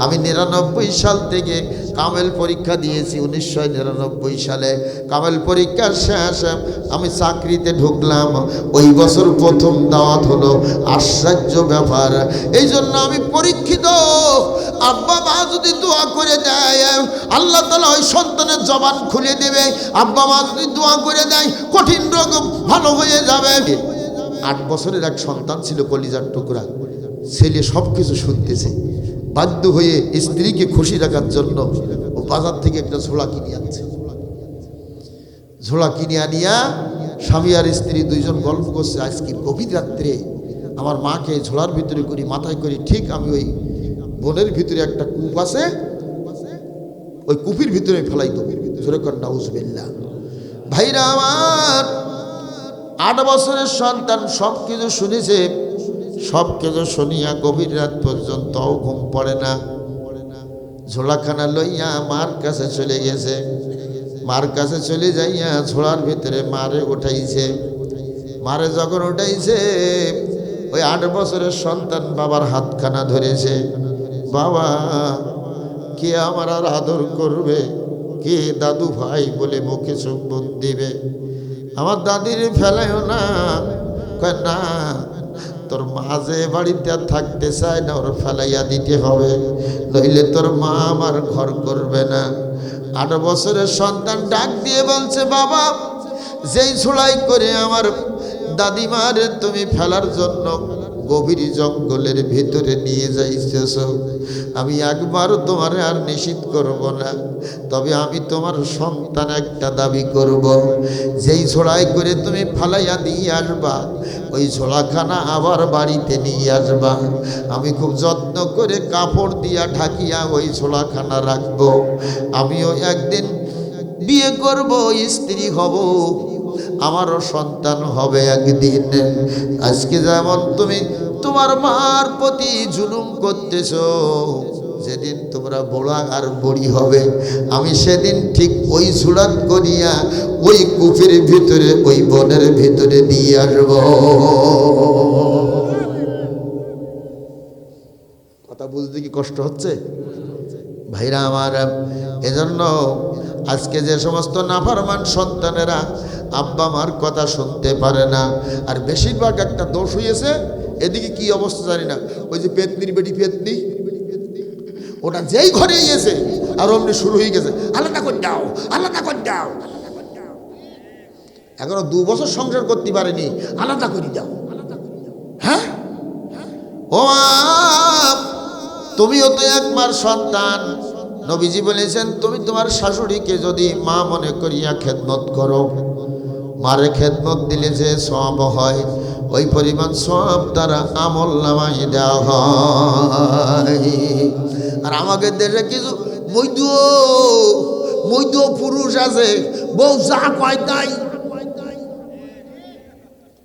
আমি 99 সাল থেকে কামেল পরীক্ষা দিয়েছি। 1999 সালে কামেল পরীক্ষার শেষে আমি চাকরিতে ঢুকলাম। ওই বছর প্রথম দাওয়াত হলো, আশ্চর্য ব্যাপার। এই জন্য আমি পরীক্ষিত। আব্বা মা যদি দোয়া করে দেয়, আল্লাহ তাআলা ওই সন্তানের জবান খুলে দেবে। আব্বা মা যদি দোয়া করে দেয়, কঠিন রোগ ভালো হয়ে যাবে। 8 বছরের এক সন্তান ছিল, কলিজার টুকরা ছেলে, সব কিছু শুনতেছে। বাধ্য হয়ে স্ত্রীকে খুশি রাখার জন্য ও বাজার থেকে একটা ঝোলা কিনে আনছে। ঝোলা কিনে আনিয়া স্বামী আর স্ত্রী দুইজন গল্প করছে, আজকে গভীর রাত্রে আমার মাকে ঝোলার ভিতরে করি, মাথায় করি, ঠিক আমি ওই বনের ভিতরে একটা কূপ আছে, ওই কূপের ভিতরে ফেলাই দেবো। জোরে কর নাউজুবিল্লাহ। ভাইরা আমার, 8 বছরের সন্তান সব কিছু শুনেছে। সব কিছু শুনিয়া গভীর রাত পর্যন্ত ঘুম পড়ে না। ঝোলাখানা লইয়া মার কাছে চলে গেছে। মার কাছে চলে যাইয়া ঝোলার ভিতরে মারে উঠাইছে। মারে যখন উঠাইছে, ওই 8 বছরের সন্তান বাবার হাতখানা ধরেছে। বাবা, কে আমার আর আদর করবে, কে দাদু ভাই বলে মুখে চুম্বন দিবে? আমার দাদির ফেলাইও না। কয় না, তোর মা যে বাড়িতে থাকতে চায় না, ওর ফেলাইয়া দিতে হবে, নইলে তোর মা আমার ঘর করবে না। 8 বছরের সন্তান ডাক দিয়ে বলছে, বাবা, যেই ছোড়াই করে আমার দাদিমারে তুমি ফেলার জন্য গভীর জঙ্গলের ভিতরে নিয়ে যাইতেছ, আমি একবারও তোমার আর নিষেধ করব না। তবে আমি তোমার সন্তান একটা দাবি করব, যেই ছোড়াই করে তুমি ফালাইয়া দিয়ে আসবা, ওই ছোড়াখানা আবার বাড়িতে নিয়ে আসবা। আমি খুব যত্ন করে কাপড় দিয়া ঢাকিয়া ওই ছোড়াখানা রাখবো। আমিও একদিন বিয়ে করব, স্ত্রী হব, আমারও সন্তান হবে একদিন। আজকে যেমন তুমি তোমার মার প্রতি জুলুম করতেছ, যেদিন তোমরা বুড়া আর বুড়ি হবে, আমি সেদিন ঠিক ওই সুরাত করিয়া ওই কূপের ভিতরে, ওই বনের ভিতরে দিয়ে আসব। কথা বুঝতে কি কষ্ট হচ্ছে ভাইরা আমার? এজন্য আজকে যে সমস্ত নাফরমান সন্তানেরা আব্বা মার কথা শুনতে পারে না, আর বেশিরভাগ একটা দোষ হয়েছে, এদিকে কি অবস্থা জানি না, ওই যে পেতনির বেটি পেতনি, ওটা যেই ঘরে গিয়েছে আর অমনি শুরু হয়ে গেছে, আলাদা করে দাও, আলাদা করে দাও। এখনো 2 বছর সংসার করতে পারেনি, আলাদা করে দাও। হ্যাঁ, ও তুমিও তো একমার সন্তান। নবীজি বলেছেন, তুমি তোমার শাশুড়িকে যদি মা মনে করিয়া খেদমত করো, মারে খেদমত দিলে যে সওয়াব হয়, ওই পরিমাণ সওয়াব তারা আমল নামায় দেওয়া হয়। আর আমাদের দেশে কিছু মৈদ পুরুষ আছে, বউ যা কয় তাই।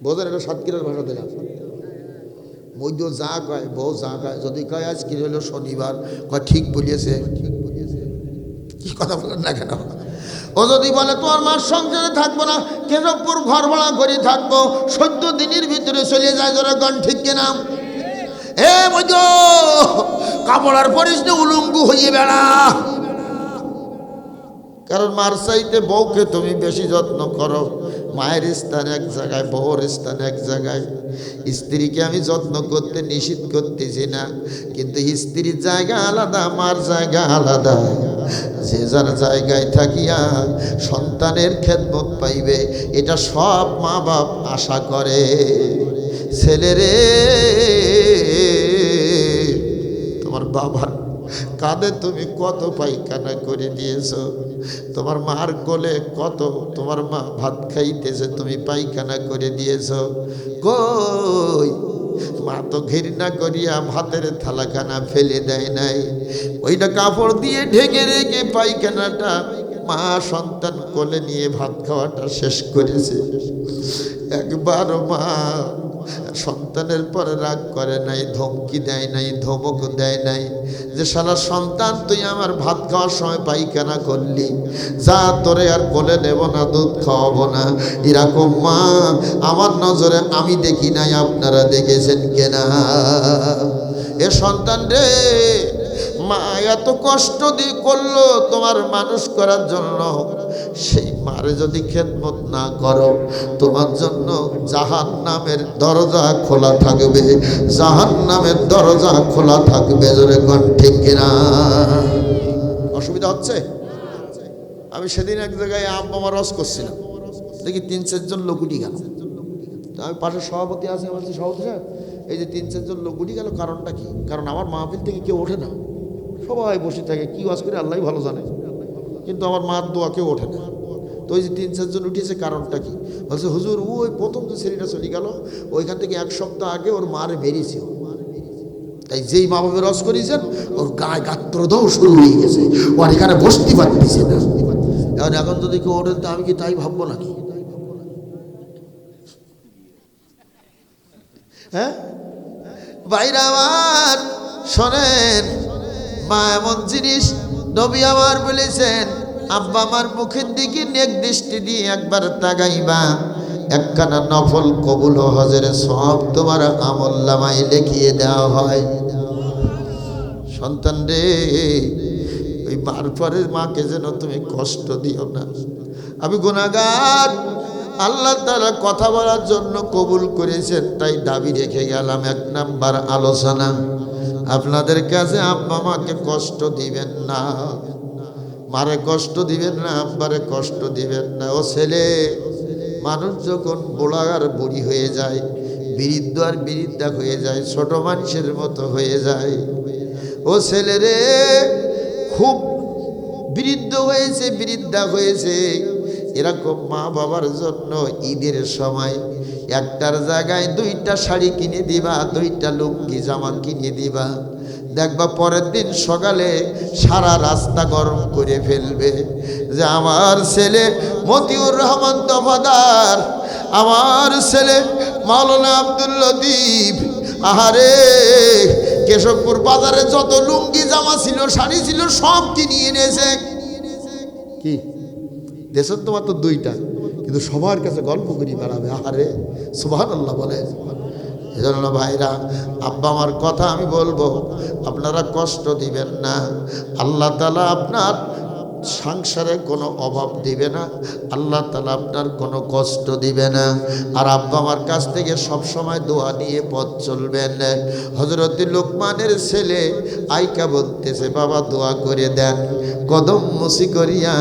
বোঝেন, এটা সাতক্ষীরার ভাষা দিলাম। মধ্য যা কয় বউ যা কয়, যদি কয় আজ কি হলো শনিবার, কয় ঠিক বলিয়েছে। কি কথা বলেন না কেন? ও যদি বলে তোমার মার সংসারে থাকবো না, কেশবপুর ঘর ভাড়া করে থাকবো, 14 দিনের ভিতরে চলে যায়, যারা গণ ঠিক কিনা? এ মধ্য কাপড় আর পরিস না, উলঙ্গু হয়ে বেড়া। কারণ মার চাইতে বউকে তুমি বেশি যত্ন করো। মায়ের স্থান এক জায়গায়, বউর স্থান এক জায়গায়। স্ত্রীকে আমি যত্ন করতে নিষেধ করতেছি না, কিন্তু স্ত্রীর জায়গা আলাদা, মার জায়গা আলাদা। যে যার জায়গায় থাকিয়া সন্তানের খেদমত পাইবে, এটা সব মা বাপ আশা করে। ছেলেরে, তোমার বাবার কাঁধে তুমি কত পায়খানা করে দিয়েছো, তোমার মার কোলে কত তোমার মা ভাত খাইতেছে, তুমি পায়খানা করে দিয়েছো। কই মা তো ঘৃণা করিয়া ভাতের থালাখানা ফেলে দেয় নাই, ওইটা কাপড় দিয়ে ঢেকে রেখে পায়খানাটা মা সন্তান কোলে নিয়ে ভাত খাওয়াটা শেষ করেছে। একবার মা সন্তানের পরে রাগ করে নাই, ধমকি দেয় নাই, ধমক দেয় নাই যে শালা সন্তান তুই আমার ভাত খাওয়ার সময় পায়খানা করলি, যা তোরে আর কোলে নেব না, দুধ খাওয়াবো না। এরকম মা আমার নজরে আমি দেখি নাই, আপনারা দেখেছেন কেনা? এ সন্তান রে, মা এত কষ্ট দিয়ে করলো তোমার মানুষ করার জন্য, সেই মারে যদি খেদমত না করো, তোমার জন্য জাহান্নামের দরজা খোলা থাকবে, জাহান্নামের দরজা খোলা থাকবে। জোরে কোন ঠিক কিনা? অসুবিধা হচ্ছে? আমি সেদিন এক জায়গায় আব্বা আমার রস করছিলাম, দেখি 3-4 জন লোক উঠি গেল। আমি পাশে সভাপতি আছে, আমার সভাপতি সাহেব, এই যে 3-4 জন লোক উঠি গেল, কারণটা কি? কারণ আমার মাহফিল থেকে কেউ ওঠে না, সবাই বসে থাকে, কি ওয়াজ করে আল্লাহ ভালো জানে, কিন্তু আমার মার দোয়া কেউ ওঠে না। তো ওই যে 3-4 জন উঠিয়েছে, কারণটা কি? বলছে হুজুর ওই প্রথম যে ছেলেটা চলে গেল, ওইখান থেকে 1 সপ্তাহ আগে ওর মারে মেরেছে, তাই যেই মা বাবা রস করেছেন ওর গায়ে গাত্রদাহ শুরু হয়ে গেছে, ওর এখানে বসতে পারতেছে না। এখন যদি কেউ ওঠেন তো আমি কি তাই ভাববো নাকি? হ্যাঁ ভাইরা আমার শোনেন, মা এমন জিনিস, নবী আমার বলেছেন, আব্বা আমার মুখের দিকে নেক দৃষ্টি দিয়ে একবার তাকাইবা, একখানা নফল কবুল হজের সব তোমার আমলনামায় লিখিয়ে দেওয়া হয়। সন্তান রে, ওই মার পরে মাকে যেন তুমি কষ্ট দিও না। আমি গুনাহগার, আল্লাহ তাআলা কথা বলার জন্য কবুল করেছেন, তাই দাবি রেখে গেলাম। 1 নাম্বার আলোচনা, আপনাদের কাছে আব্বা মাকে কষ্ট দিবেন না, মারে কষ্ট দিবেন না, আব্বারে কষ্ট দিবেন না। ও ছেলে, মানুষ যখন বুড়া আর বুড়ি হয়ে যায়, বৃদ্ধ আর বৃদ্ধা হয়ে যায়, ছোট মানুষের মতো হয়ে যায়। ও ছেলে রে, খুব বৃদ্ধ হয়েছে, বৃদ্ধা হয়েছে, এরকম মা বাবার জন্য ঈদের সময় একটার জায়গায় 2টা শাড়ি কিনে দিবা, 2টা লুঙ্গি জামা কিনে দিবা। দেখবা পরের দিন সকালে সারা রাস্তা গরম করে ফেলবে যে আমার ছেলে মতিউর রহমান দফাদার, আমার ছেলে মাওলানা আব্দুল লতিফ, আহারে কেশবপুর বাজারে যত লুঙ্গি জামা ছিল, শাড়ি ছিল, সব কিনে এনেছে। কি দেশের তোমার তো 2টা, কিন্তু সবার কাছে গল্প করি বেড়াবে। আহারে সুবহানাল্লাহ বলে। এজন্য ভাইরা, আব্বা আমার কথা আমি বলবো, আপনারা কষ্ট দিবেন না। আল্লাহ তাআলা আপনার সংসারে কোনো অভাব দিবে না, আল্লাহ তাআলা আপনার কোনো কষ্ট দিবে না। আর আব্বা আমার কাছ থেকে সব সময় দোয়া নিয়ে পথ চলবেন। হযরত লোকমানের ছেলে আইকা বলতেছে, বাবা দোয়া করে দেন। কদম মুসি করিয়া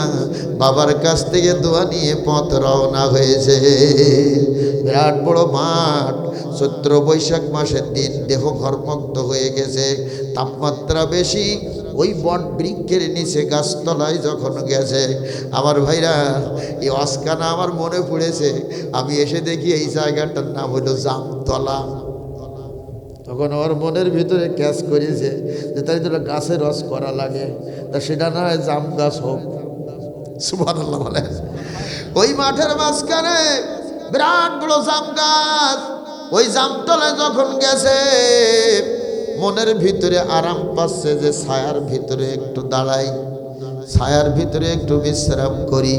বাবার কাছ থেকে দোয়া নিয়ে পথ রওনা হয়েছে। বিরাট বড় মাঠ, চৈত্র বৈশাখ মাসের দিন, দেহ ঘরমুক্ত হয়ে গেছে, তাপমাত্রা বেশি। ওই বট বৃক্ষের নিচে গাছতলায় যখন গেছে, আমার ভাইরা, এই অস্কানা আমার মনে পড়েছে। আমি এসে দেখি এই জায়গাটার নাম হলো জামতলা। তখন আমার মনের ভিতরে ক্যাচ করেছে যে তাই তো গাছের রস করা লাগে, তা সেটা না হয় জাম গাছ হোক। সুবহানাল্লাহ বলে। ওই মাঠের মাঝখানে বিরাট বড় জাম গাছ, ওই জামতলায় যখন গেছে মনের ভিতরে আরাম পাচ্ছে যে ছায়ার ভিতরে একটু দাঁড়াই, ছায়ার ভিতরে একটু বিশ্রাম করি,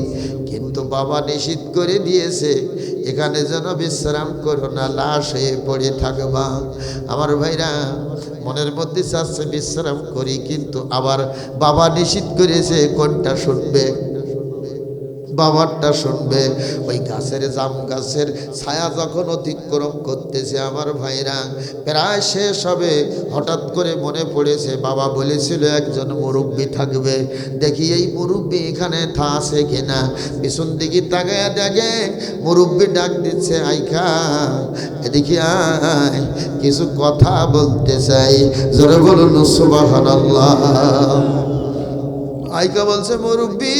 কিন্তু বাবা নিষেধ করে দিয়েছে এখানে যেন বিশ্রাম করো না, লাশ হয়ে পড়ে থাকবা। আমার ভাইরা মনের মধ্যে চাচ্ছে বিশ্রাম করি, কিন্তু আবার বাবা নিষেধ করেছে, কোনটা শুনবে? বাবারটা শুনবে। ওই গাছের জাম গাছের ছায়া যখন অতিক্রম করতেছে আমার ভাইরা প্রায় শেষ হবে, হঠাৎ করে মনে পড়েছে বাবা বলেছিল একজন মুরব্বী থাকবে, দেখি এই মুরব্বী এখানে আছে কিনা। পিছন দিকে তাকায়া দেখে মুরব্বী ডাক দিচ্ছে, আইখা এদিকে আয়, কিছু কথা বলতে চাই। জোরে বলুন সুবহানাল্লাহ। আইকা বলছে, মুরব্বী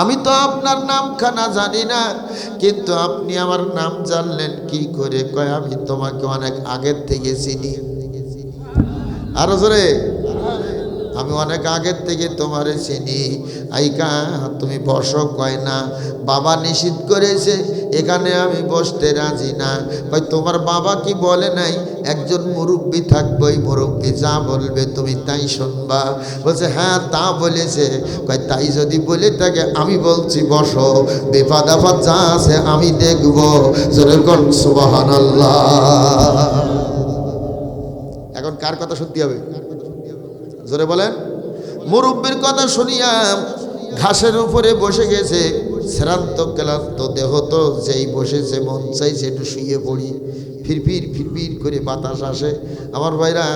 আমি তো আপনার নামখানা জানি না, কিন্তু আপনি আমার নাম জানলেন কি করে? কয় আমি তোমাকে অনেক আগের থেকে চিনি। আরো জোরে, আমি অনেক আগের থেকে তোমারে চিনি। আইকা তুমি বসো। কয় না, বাবা নিষেধ করেছে, এখানে আমি বসতে রাজি না। কয় তোমার বাবা কি বলে নাই একজন মুরব্বী থাকবে, ওই মুরব্বী যা বলবে তুমি তাই শুনবা? বলছে হ্যাঁ তা বলেছে। কয় তাই যদি বলে থাকে আমি বলছি বসো, বিপদ আপদ যা আছে আমি দেখব। জোরে কোন সুবহানাল্লাহ। এখন কার কথা শুনতে হবে? জোরে বলেন। মুরব্বির কথা শুনিয়া ঘাসের উপরে বসে গেছে, শ্রান্ত ক্লান্ত দেহ তো যেই বসেছে মন চাইছে একটু শুয়ে পড়ি। ফিরফির ফিরফির করে বাতাস আসে। আমার ভাইরা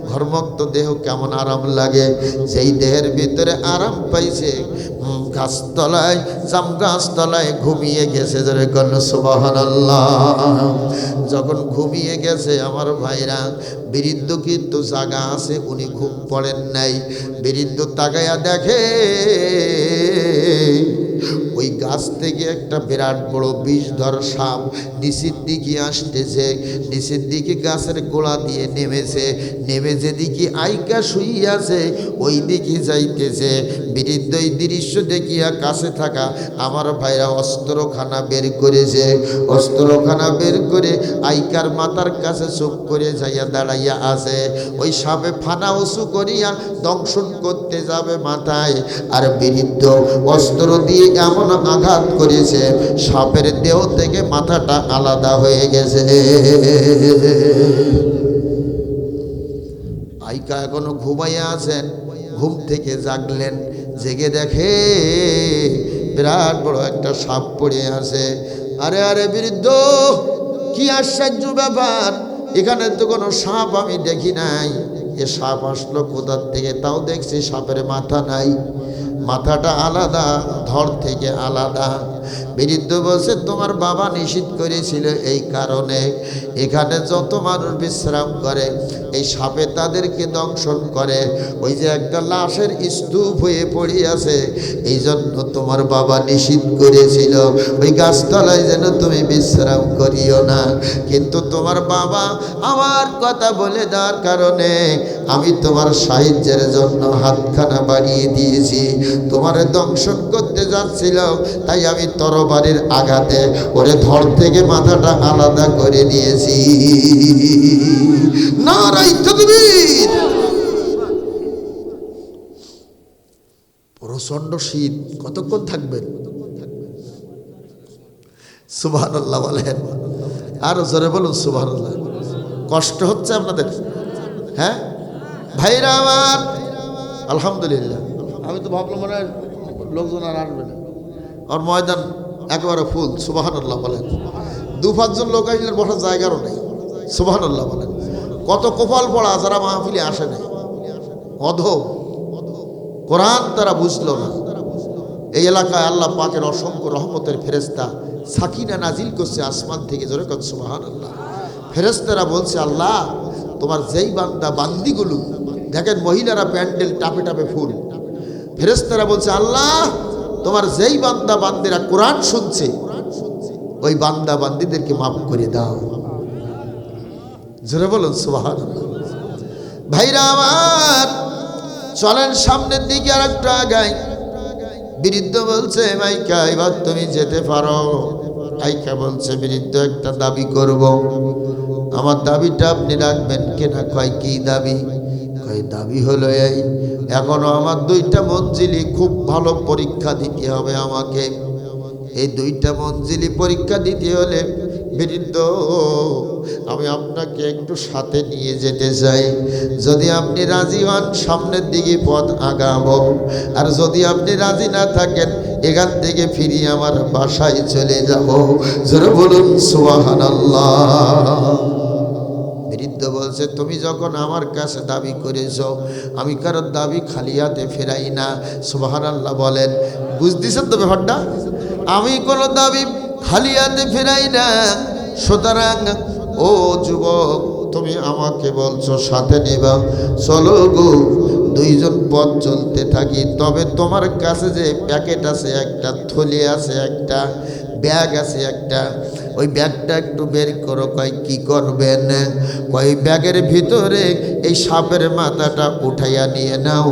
ঘর্মক্ত দেহ কেমন আরাম লাগে, যেই দেহের ভিতরে আরাম পাইছে গাছতলায়, জাম গাছতলায় ঘুমিয়ে গেছে। ধরে কোন সুবহানাল্লাহ। যখন ঘুমিয়ে গেছে আমার ভাইরা, বৃদ্ধ কিন্তু জাগা আছে, উনি ঘুম পড়েন নাই। বৃদ্ধ তাকাইয়া দেখে ওই গাছ থেকে একটা বিরাট বড় বিষধর সাপ নিচের দিকে আসতেছে, নিচের দিকে গাছের গোড়া দিয়ে নেমেছে, নেমে যেদিকে আইকা শুইয়াছে ওই দিকে যাইতেছে। বৃদ্ধ এই দৃশ্য দেখিয়া কাছে থাকা আমার ভাইরা অস্ত্রখানা বের করেছে। অস্ত্রখানা বের করে আইকার মাথার কাছে চুপ করে যাইয়া দাঁড়াইয়া আছে। ওই সাপে ফানা উঁচু করিয়া দংশন করতে যাবে মাথায়, আর বৃদ্ধ অস্ত্র দিয়ে এমন আঘাত করেছে সাপের দেহ থেকে মাথাটা আলাদা হয়ে গেছে। আইকা এখনো ঘুমাইয়া আছেন, ঘুম থেকে জাগলেন, জেগে দেখে বিরাট বড় একটা সাপ পড়ে আছে। আরে আরে বৃদ্ধ, কি আশ্চর্য ব্যাপার, এখানে তো কোনো সাপ আমি দেখি নাই, এ সাপ আসলো কোথার থেকে? তাও দেখছি সাপের মাথা নাই, মাথাটা আলাদা, ধর থেকে আলাদা। বৃদ্ধ বলছে তোমার বাবা নিষেধ করেছিল এই কারণে এখানে যত মানুষ বিশ্রাম করে এই সাপে তাদেরকে দংশন করে। ওই যে একটা লাশের স্তূপ হয়ে পড়ে আছে, এই জন্য তোমার বাবা নিষেধ করেছিল ওই গাছতলায় যেন তুমি বিশ্রাম করিও না। কিন্তু তোমার বাবা আমার কথা বলে দেওয়ার কারণে আমি তোমার সাহায্যের জন্য হাতখানা বাড়িয়ে দিয়েছি। তোমারে দংশন করতে যাচ্ছিল, তাই আমি তরবারির আঘাতে ওরে ধর থেকে মাথাটা আলাদা করে দিয়েছি। নারায়ে তাকবীর। প্রচন্ড শীত, কতক্ষণ থাকবেন? সুবহানাল্লাহ বলেন, আর জোরে বলুন সুবহানাল্লাহ। কষ্ট হচ্ছে আপনাদের? হ্যাঁ ভাইরা আমার, আলহামদুলিল্লাহ। আমি তো ভাবলাম মনে হয় লোকজন আর আসবে না, আর ময়দান একেবারে ফুল। সুবহানাল্লাহ বলেন। 2-5 জন লোক আসলে বসার জায়গারও নেই। সুবহানাল্লাহ বলেন। কত কপাল পড়া যারা মাহফিলে আসে নাই, অধম, কোরআন তারা বুঝলো না। এই এলাকায় আল্লাহ পাকের অসংখ্য রহমতের ফেরেশতা সাকিনা নাজিল করছে আসমান থেকে। জোরে কর সুবহানাল্লাহ। ফেরেশতারা বলছে আল্লাহ তোমার যেই বান্দা বান্দিগুলো, দেখেন মহিলারা প্যান্ডেল টাপে টাপে ফুল, ফেরেশতারা বলছে আল্লাহ তোমার যেই বান্দা বান্দিরা কোরআন শুনছে ওই বান্দা বান্দিদেরকে মাফ করে দাও। জোরে বলুন সুবহানাল্লাহ। ভাইরা আমার চলেন সামনের দিকে আর একটু আগাই। বৃদ্ধ বলছে মাইকা এবার তুমি যেতে পারো। আইকা বলছে বৃদ্ধ একটা দাবি করব, আমার দাবিটা আপনি রাখবেন কিনা? কয় কি দাবি? কয় দাবি হলো এই, এখনো আমার 2টা মঞ্জিলি খুব ভালো পরীক্ষা দিতে হবে আমাকে। এই 2টা মঞ্জিলি পরীক্ষা দিতে হলে বৃদ্ধ আমি আপনাকে একটু সাথে নিয়ে যেতে চাই। যদি আপনি রাজি হন সামনের দিকে পথ আগাবো, আর যদি আপনি রাজি না থাকেন এখান থেকে ফিরিয়ে আমার বাসায় চলে যাব। জোরে বলুন সুবহানাল্লাহ। বৃদ্ধ বলছে তুমি যখন আমার কাছে দাবি করেছ, আমি কারোর দাবি খালি হাতে ফেরাই না। সুবহানাল্লাহ বলেন। বুঝতেছেন তো ব্যাপারটা? আমি কোনো দাবি খালি হাতে ফেরাই না। সুতরাং ও যুবক, তুমি আমাকে বলছো সাথে নেবা, চলো গো 2জন পথ চলতে থাকি। তবে তোমার কাছে যে প্যাকেট আছে, একটা থলি আছে, একটা ব্যাগ আছে একটা, ওই ব্যাগটা একটু বের করো। কয় কি করবেন? কয় ব্যাগের ভিতরে এই সাপের মাথাটা উঠাইয়া নিয়ে নাও,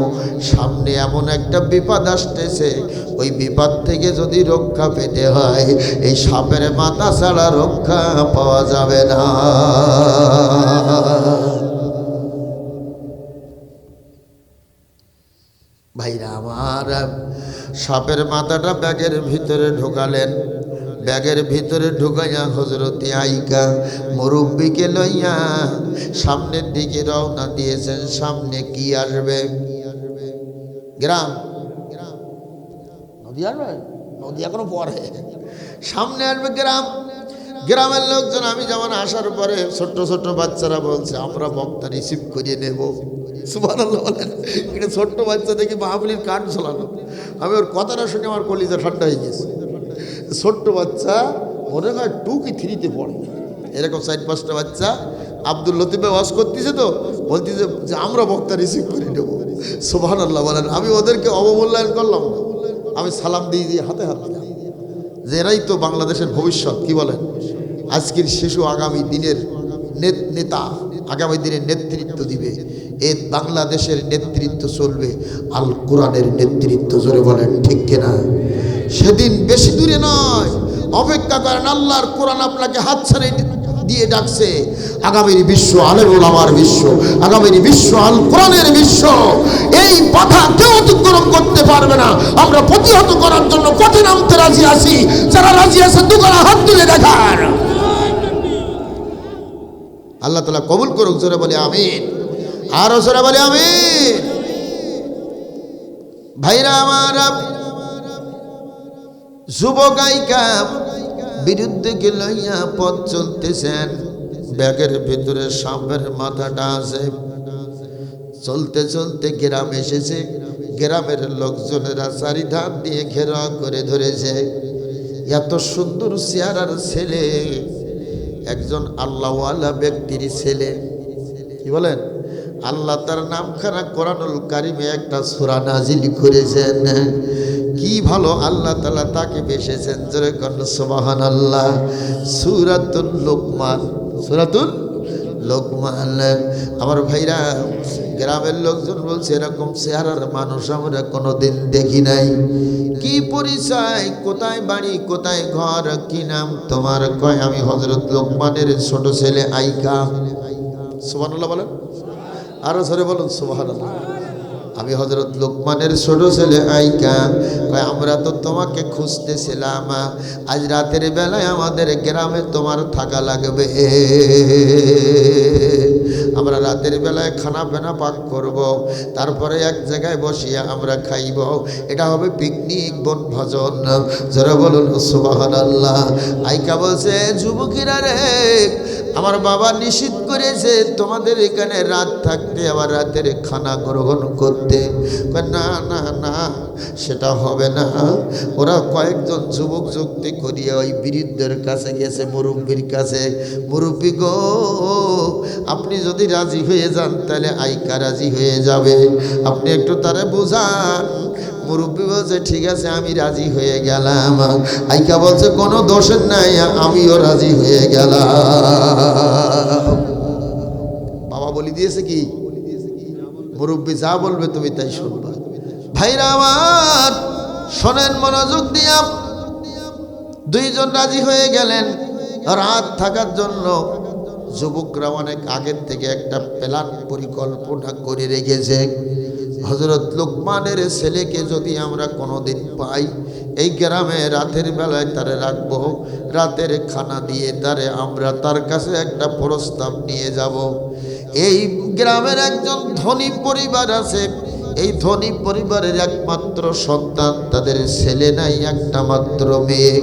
সামনে এমন একটা বিপদ আসতেছে, ওই বিপদ থেকে যদি রক্ষা পেতে হয় এই সাপের মাথা ছাড়া রক্ষা পাওয়া যাবে না। ভাইরা আমার, সাপের মাথাটা ব্যাগের ভিতরে ঢোকালেন। ব্যাগের ভিতরে ঢুকাইয়া হযরতে আইকা মুরব্বিকে লইয়া সামনের দিকে রওনা দিয়েছেন। সামনে কি আসবে? গ্রাম। নদী আসবে? নদী এখনো পরে, সামনে আসবে গ্রাম। গ্রামের লোকজন, আমি যেমন আসার পরে ছোট্ট ছোট্ট বাচ্চারা বলছে আমরা বক্তা রিসিভ করিয়ে নেব। সুবহানাল্লাহ বলেন। এটা ছোট্ট বাচ্চা দেখি মাহফিলের কান ঝোলানো, আমি ওর কথাটা শুনে আমার কলিজা ঠান্ডা হয়ে গেছে। ছোট্ট বাচ্চা মনে হয় 2 কি 3-তে পড়ে, এরকম 4-5টা বাচ্চা আব্দুল লতিফে ওয়াজ করতেছে, তো বলতেছে যে আমরা বক্তা রিসিভ করে নেব। সুবহানাল্লাহ বলেন। আমি ওদেরকে অবমূল্যায়ন করলাম না, আমি সালাম দিয়ে দিয়ে হাতে হাত দিলাম যে এরাই তো বাংলাদেশের ভবিষ্যৎ। কি বলেন? আজকের শিশু আগামী দিনের নেতা, আগামী দিনের নেতৃত্ব দিবে। এই বাংলাদেশের নেতৃত্ব চলবে আল কোরআনের নেতৃত্ব। জোরে বলেন ঠিক কিনা? সেদিন বেশি দূরে নয়, অপেক্ষা করেন। আল্লাহর কোরআন আপনাকে হাতছানি দিয়ে ডাকছে। আগামীর বিশ্ব আলেম ওলামার বিশ্ব, আগামীর বিশ্ব আল কোরআনের বিশ্ব। এই বাধা কেউ অতিক্রম করতে পারবে না। আমরা প্রতিহত করার জন্য পথে নামতে রাজি আছি। যারা রাজি আছে দুগালা হাত তুলে দেখার। আল্লাহ তাআলা কবুল করুক। জোরে বলে আমিন। আরো জোরে বলে আমিন। ভাইরা আমার, যুবক আইকা বিরুদ্ধে লইয়া পথ চলতেছেন। ব্যাগের ভিতরে সাপের মাথাটা আছে। চলতে চলতে গ্রাম এসেছে। গ্রামের লোকজনেরা চারিধার দিয়ে ঘেরা করে ধরেছে। এত সুন্দর চেহারার ছেলে, একজন আল্লাহওয়ালা ব্যক্তির ছেলে। কি বলেন? আল্লাহ তার নামখানা কোরআনুল কারিমে একটা সূরা নাজিল করেছেন। কি ভালো আল্লাহ তাআলা তাকে বেসেছেন। জোরে কোন সুবহানাল্লাহ। সূরাতুল লোকমান, সূরাতুল লোকমান। আমার ভাইরা, গ্রামের লোকজন বলছে এরকম চেহারার মানুষ আমরা কোনোদিন দেখি নাই। কি পরিচয়, কোথায় বাড়ি, কোথায় ঘর, কি নাম তোমার? কয় আমি হযরত লোকমানের ছোট ছেলে আইকা। সুবহানাল্লাহ বলেন। আরো জোরে বলুন সুবহানাল্লাহ। আমি হযরত লোকমানের ছোট ছেলে আইকা। কয় আমরা তো তোমাকে খুঁজতেছিলাম, আজ রাতের বেলায় আমাদের গ্রামে তোমার থাকা লাগবে। আমরা রাতের বেলায় খানা পেনা পাক করব, তারপরে এক জায়গায় বসিয়া আমরা খাইব। এটা হবে পিকনিক, বনভোজন। যারা বলুন সুবহানাল্লাহ। আইকা বলছে যুবকেরা রে, আমার বাবা নিষেধ করেছে তোমাদের এখানে রাত থাকতে, আবার রাতের খানা গ্রহণ করতে। না না না, সেটা হবে না। ওরা কয়েকজন যুবক যুক্তি করিয়া ওই বৃদ্ধের কাছে গেছে, মুরব্বীর কাছে। মুরব্বী গো, আপনি যদি রাজি হয়ে যান তাহলে আইকা রাজি হয়ে যাবে, আপনি একটু তারে বুঝান। মুরব্বী বলছে ঠিক আছে আমি রাজি হয়ে গেলাম। আইকা বলছে কোনো দোষের নাই, আমিও রাজি হয়ে গেলাম। বাবা বলি দিয়েছে কি, মুরব্বী যা বলবে তুমি তাই শুনবা। ভাইরা আমার শোনেন মনোযোগ দিয়া। দুইজন রাজি হয়ে গেলেন রাত থাকার জন্য। যুবকরা অনেক আগের থেকে একটা প্ল্যান পরিকল্পনা করে রেখেছে। হযরত লোকমানের ছেলেকে যদি আমরা কোনোদিন পাই, এই গ্রামে রাতের বেলায় তারে রাখবো, রাতের খানা দিয়ে তারে আমরা তার কাছে একটা প্রস্তাব নিয়ে যাব। এই গ্রামের একজন ধনী পরিবার আছে, এই ধনী পরিবারের একমাত্র সন্তান, তাদের ছেলে নাই, একটা মাত্র মেয়ে,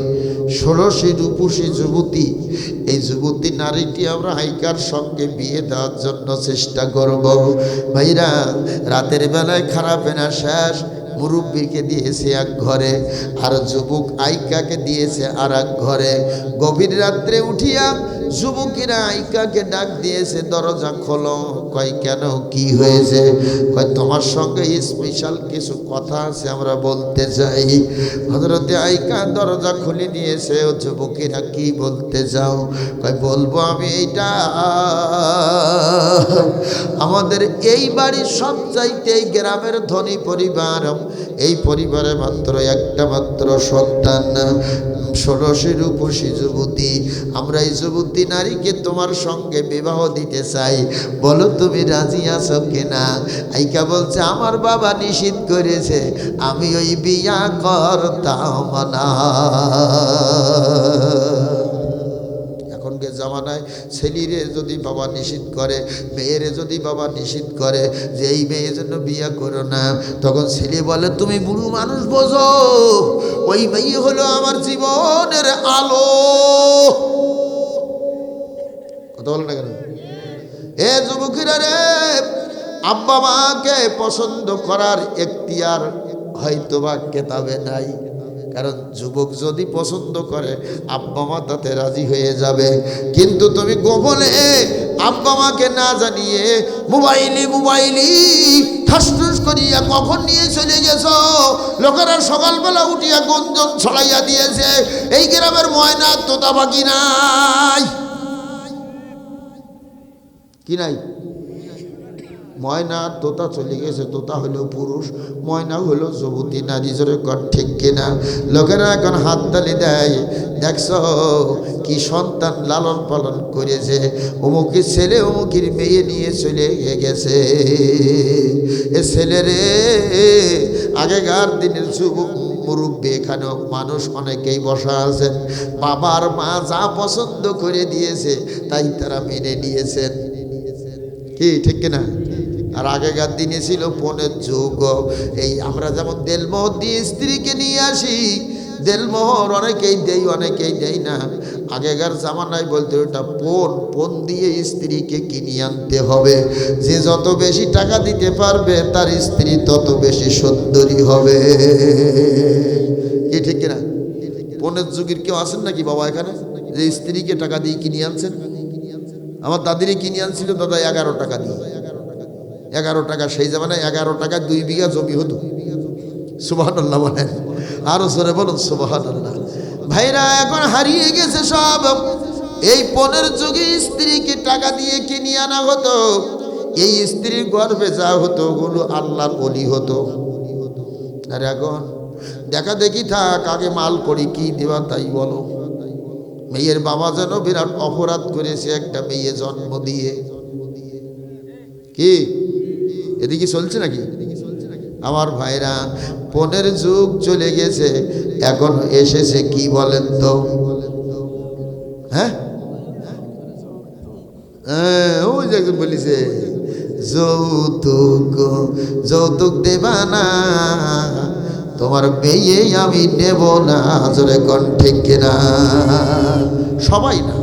ষোড়শী রূপসী যুবতী। এই যুবতী নারীটি আমরা আইকার সঙ্গে বিয়ে দেওয়ার জন্য চেষ্টা করব। ভাইরা, রাতের বেলায় খারাপ না শেষ, মুরব্বীকে দিয়েছে এক ঘরে, আর যুবক আইকাকে দিয়েছে আর এক ঘরে। গভীর রাত্রে উঠিয়া যুবকেরা আইকাকে ডাক দিয়েছে, দরজা খোলো। কয় কেন, কি হয়েছে? কয় তোমার সঙ্গে স্পেশাল কিছু কথা আছে, আমরা বলতে চাই। হযরতে আইকা দরজা খুলে দিয়েছে। ও যুবকেরা, কি বলতে চাও? কয় বলবো আমি এইটা, আমাদের এই বাড়ির সবচাইতে এই গ্রামের ধনী পরিবার, এই পরিবারে মাত্র একটা মাত্র সন্তান, ষোড়শী রূপসী যুবতী। আমরা এই যুবতী নারীকে তোমার সঙ্গে বিবাহ দিতে চাই, বলো তুমি রাজি আছো কিনা? আইকা বলছে, আমার বাবা নিষেধ করেছে, আমি ওই বিয়া করতাম না। এখনকার জামানায় ছেলেরে যদি বাবা নিষেধ করে, মেয়েরে যদি বাবা নিষেধ করে যে এই মেয়ের জন্য বিয়া করো না, তখন ছেলে বলে তুমি বুড়ো মানুষ বোঝো, ওই মেয়ে হলো আমার জীবনের আলো। কথা বলো না কেন? এ যুবকেরা রে, আব্বা মাকে পছন্দ করার এখতিয়ার হয়তোবা কেতাবে নাই, কারণ যুবক যদি পছন্দ করে আব্বা মা তাতে রাজি হয়ে যাবে। কিন্তু তুমি গোপনে আব্বা মাকে না জানিয়ে মোবাইলি ঠাসঠুস করিয়া কখন নিয়ে চলে গেছো। লোকেরা সকালবেলা উঠিয়া গঞ্জন ছড়াইয়া দিয়েছে, এই গ্রামের ময়না তোতা পাখি নাই। কি নাই? ময়না তোতা চলে গেছে। তোতা হলো পুরুষ, ময়না হলো যুবতী নারী। জোরে কর ঠিক কিনা? লোকেরা এখন হাততালি দেয়, দেখছো কি সন্তান লালন পালন করেছে, অমুকের ছেলে অমুকের মেয়ে নিয়ে চলে গেছে। এ ছেলেরে, আগেকার দিনের যুবক মুরব্বী, এখানেও মানুষ অনেকেই বসা আছেন, বাবার মা যা পছন্দ করে দিয়েছে তাই তারা মেনে নিয়েছেন। কি ঠিক কিনা? আর আগেকার দিনে ছিল পণের যুগ। এই আমরা যেমন দেলমোহর দিয়ে স্ত্রীকে নিয়ে আসি, দেলমোহর অনেকেই দেই, অনেকেই দেই না। আগেকার জামানায় বলতে ওটা পণ দিয়ে স্ত্রীকে কিনে আনতে হবে। যে যত বেশি টাকা দিতে পারবে তার স্ত্রী তত বেশি সুন্দরী হবে। কি ঠিক কিনা? পণের যুগের কেউ আছেন নাকি বাবা এখানে যে স্ত্রীকে টাকা দিয়ে কিনে আনছেন? আমার দাদিরই কিনে আনছিল দাদা 11 টাকা দিয়ে। 11 টাকা, সেই জামানায় 11 টাকা 2 বিঘা জমি হতো। সুবহানাল্লাহ বলেন, আরো জোরে বলুন সুবহানাল্লাহ। ভাইরা, এখন হারিয়ে গেছে সব। এই পণের যুগে স্ত্রীকে টাকা দিয়ে কিনে আনা হতো। এই স্ত্রীর গর্ভে যা হতো ওগুলো আল্লাহর ওলি হতো। আর এখন দেখা দেখি থাক, আগে মাল করি, কি দেওয়া তাই বলো। মেয়ের বাবা যেন বিরাট অপরাধ করেছে একটা মেয়ে জন্ম দিয়ে। কি এদিকে চলছে নাকি? আমার ভাইরা, পণের যুগ চলে গেছে, এখন এসেছে কি বলেন তো? হ্যাঁ, ওই যে বলিছে যৌতুক দেবা না, তোমার মেয়ে আমি নেব না। জোরে কোন ঠিক কিনা? সবাই না,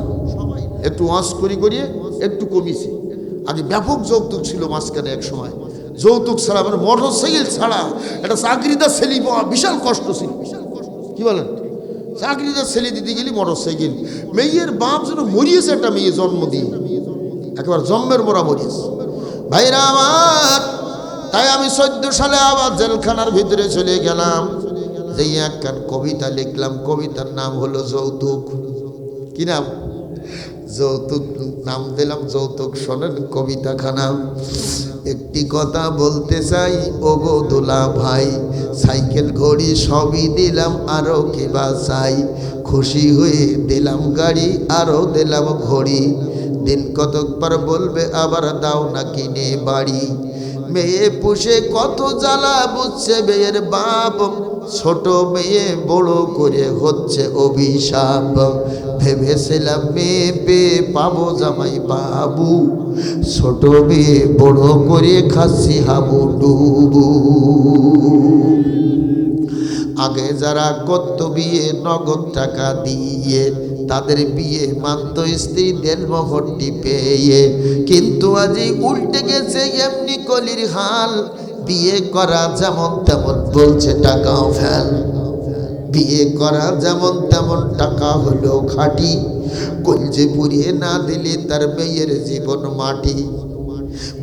একটু ওয়াজ করিয়ে একটু কমিছে। আগে ব্যাপক যৌতুক ছিল মাঝখানে এক সময়। যৌতুক ছাড়া মানে মোটর সাইকেল ছাড়া একটা চাকরিদার ছেলে পাওয়া বিশাল কষ্ট ছিল। কি বলেন? চাকরিদার ছেলে দিতে গেলি মোটর সাইকেল। মেয়ের বাপ যেন মরিয়েছে একটা মেয়ে জন্ম দিয়ে, একেবারে জন্মের মোরা মরিয়েছে। ভাইরা আমার, তাই আমি 14 সালে আবার জেলখানার ভিতরে চলে গেলাম। যেই একখান কবিতা লিখলাম, কবিতার নাম হলো যৌতুক। কি নাম? যৌতুক নাম দিলাম যৌতুক। শোনেন কবিতাখানা। একটি কথা বলতে চাই ওগো দোলা ভাই, সাইকেল ঘড়ি সবই দিলাম, আরো কি বা চাই? খুশি হয়ে দিলাম গাড়ি, আরো দিলাম ঘড়ি। দিন কতক পর বলবে আবার দাও না কিনে বাড়ি। মেয়ে পুষে কত জ্বালা বুঝছে মেয়ের বাপ, ছোট মেয়ে বড় করে হচ্ছে অভিশাপ। ভেবেছিলাম মেয়ে পেয়ে পাবো জামাই বাবু, ছোট মেয়ে বড় করে খাচ্ছি হাবু ডুবু। আগে যারা করত বিয়ে নগদ টাকা দিয়ে, তাদের বিয়ে মানত স্ত্রীদের মোহরটি পেয়ে। কিন্তু আজই উল্টে গেছে এমনি কলির হাল, বিয়ে করা যেমন তেমন বলছে টাকাও ফেল। বিয়ে করা যেমন তেমন টাকা হলো খাঁটি, কলজে পুড়িয়ে না দিলে তার মেয়ের জীবন মাটি।